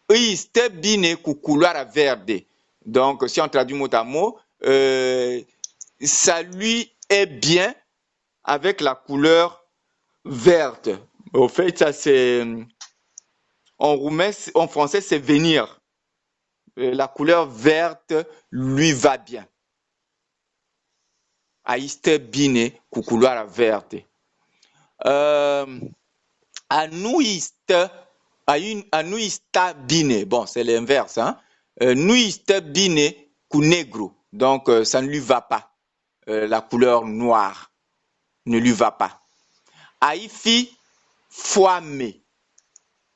Aiste bine cu culoarea verde. Donc, si on traduit mot à mot, ça lui est bien avec la couleur verte. Au fait, ça c'est en roumain, en français, c'est venir. La couleur verte lui va bien. Aiste bine cu culoarea verde. Anuista bine. Bon, c'est l'inverse. Hein? Nuista bine cu negru. Donc, ça ne lui va pas. La couleur noire ne lui va pas. Aifi foame.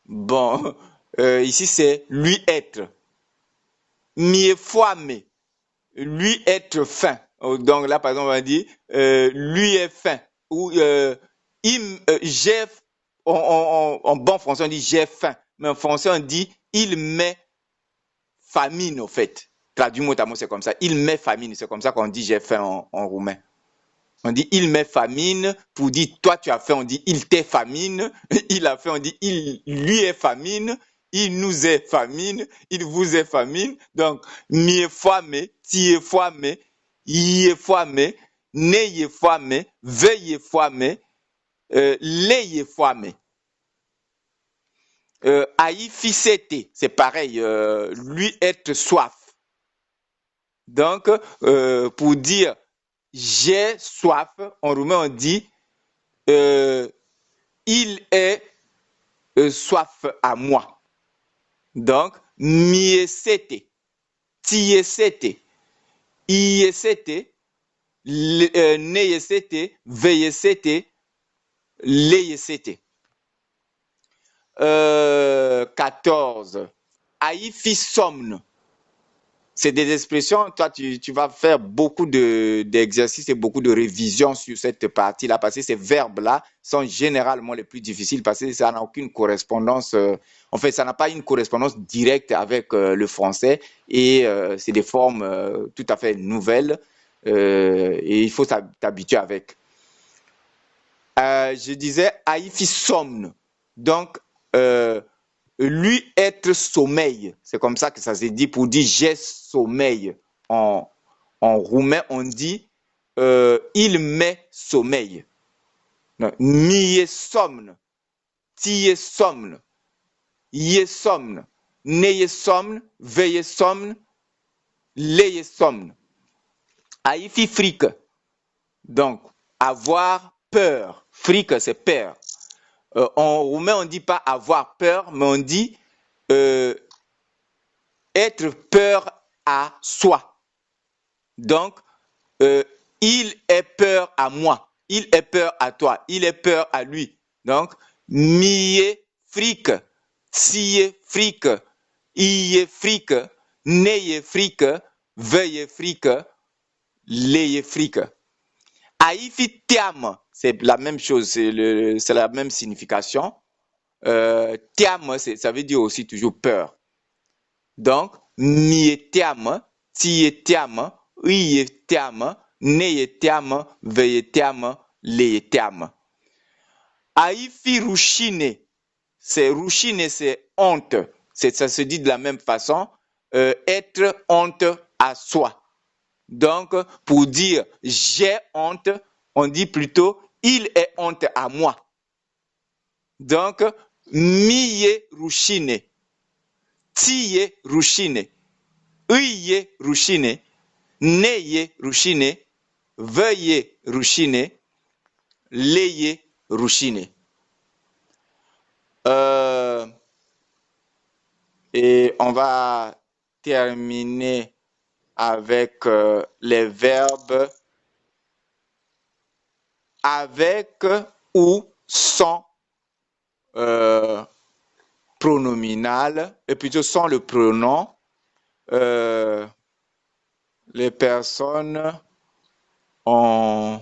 Bon, ici c'est lui être. Mie foame. Lui être faim. Donc là, par exemple, on va dire lui est faim. Ou j'ai, en bon français, on dit j'ai faim. Mais en français, on dit il met famine, au fait. Traduit mot à mot, c'est comme ça. Il met famine. C'est comme ça qu'on dit j'ai faim en roumain. On dit il met famine pour dire toi tu as faim. On dit il t'est famine. Il a faim. On dit il lui est famine. Il nous est famine. Il vous est famine. Donc, mi est foame, ti est foame, y est foame, ne est foame, ve est foame, le est foame. Aïfisete, c'est pareil, lui être soif. Donc, pour dire j'ai soif, en roumain on dit il est soif à moi. Donc, miesete, tiesete, iesete, neyesete, veyesete, leyesete. 14. Aïfisomne. C'est des expressions, toi tu vas faire beaucoup d'exercices et beaucoup de révisions sur cette partie-là, parce que ces verbes-là sont généralement les plus difficiles, parce que ça n'a aucune correspondance, en fait ça n'a pas une correspondance directe avec le français, et c'est des formes tout à fait nouvelles, et il faut t'habituer avec. Je disais aïfisomne, donc lui être sommeil, c'est comme ça que ça se dit pour dire j'ai sommeil. En roumain, on dit il met sommeil. Mi somne, ti somne, y somne, ne somne, ve somne, le somne. Aïfi fric, donc avoir peur. Fric, c'est peur. En roumain, on ne dit pas avoir peur, mais on dit être peur à soi. Donc, il est peur à moi, il est peur à toi, il est peur à lui. Donc, mie fric, sie fric, ie fric, neye fric, veye fric, leye fric. Aïfi tiam, c'est la même chose, c'est la même signification. Tiam, ça veut dire aussi toujours peur. Donc, mi tiam, ti tiam, i tiam, ne tiam, ve tiam, le tiam. Aïfi rushine, c'est honte. Ça se dit de la même façon, être honte à soi. Donc, pour dire j'ai honte, on dit plutôt il est honte à moi. Donc, miye rushine, tiye rushine, uye rushine, neye rushine, veye rushine, leye rushine. Et on va terminer avec les verbes avec ou sans pronominal, et plutôt sans le pronom. Les personnes ont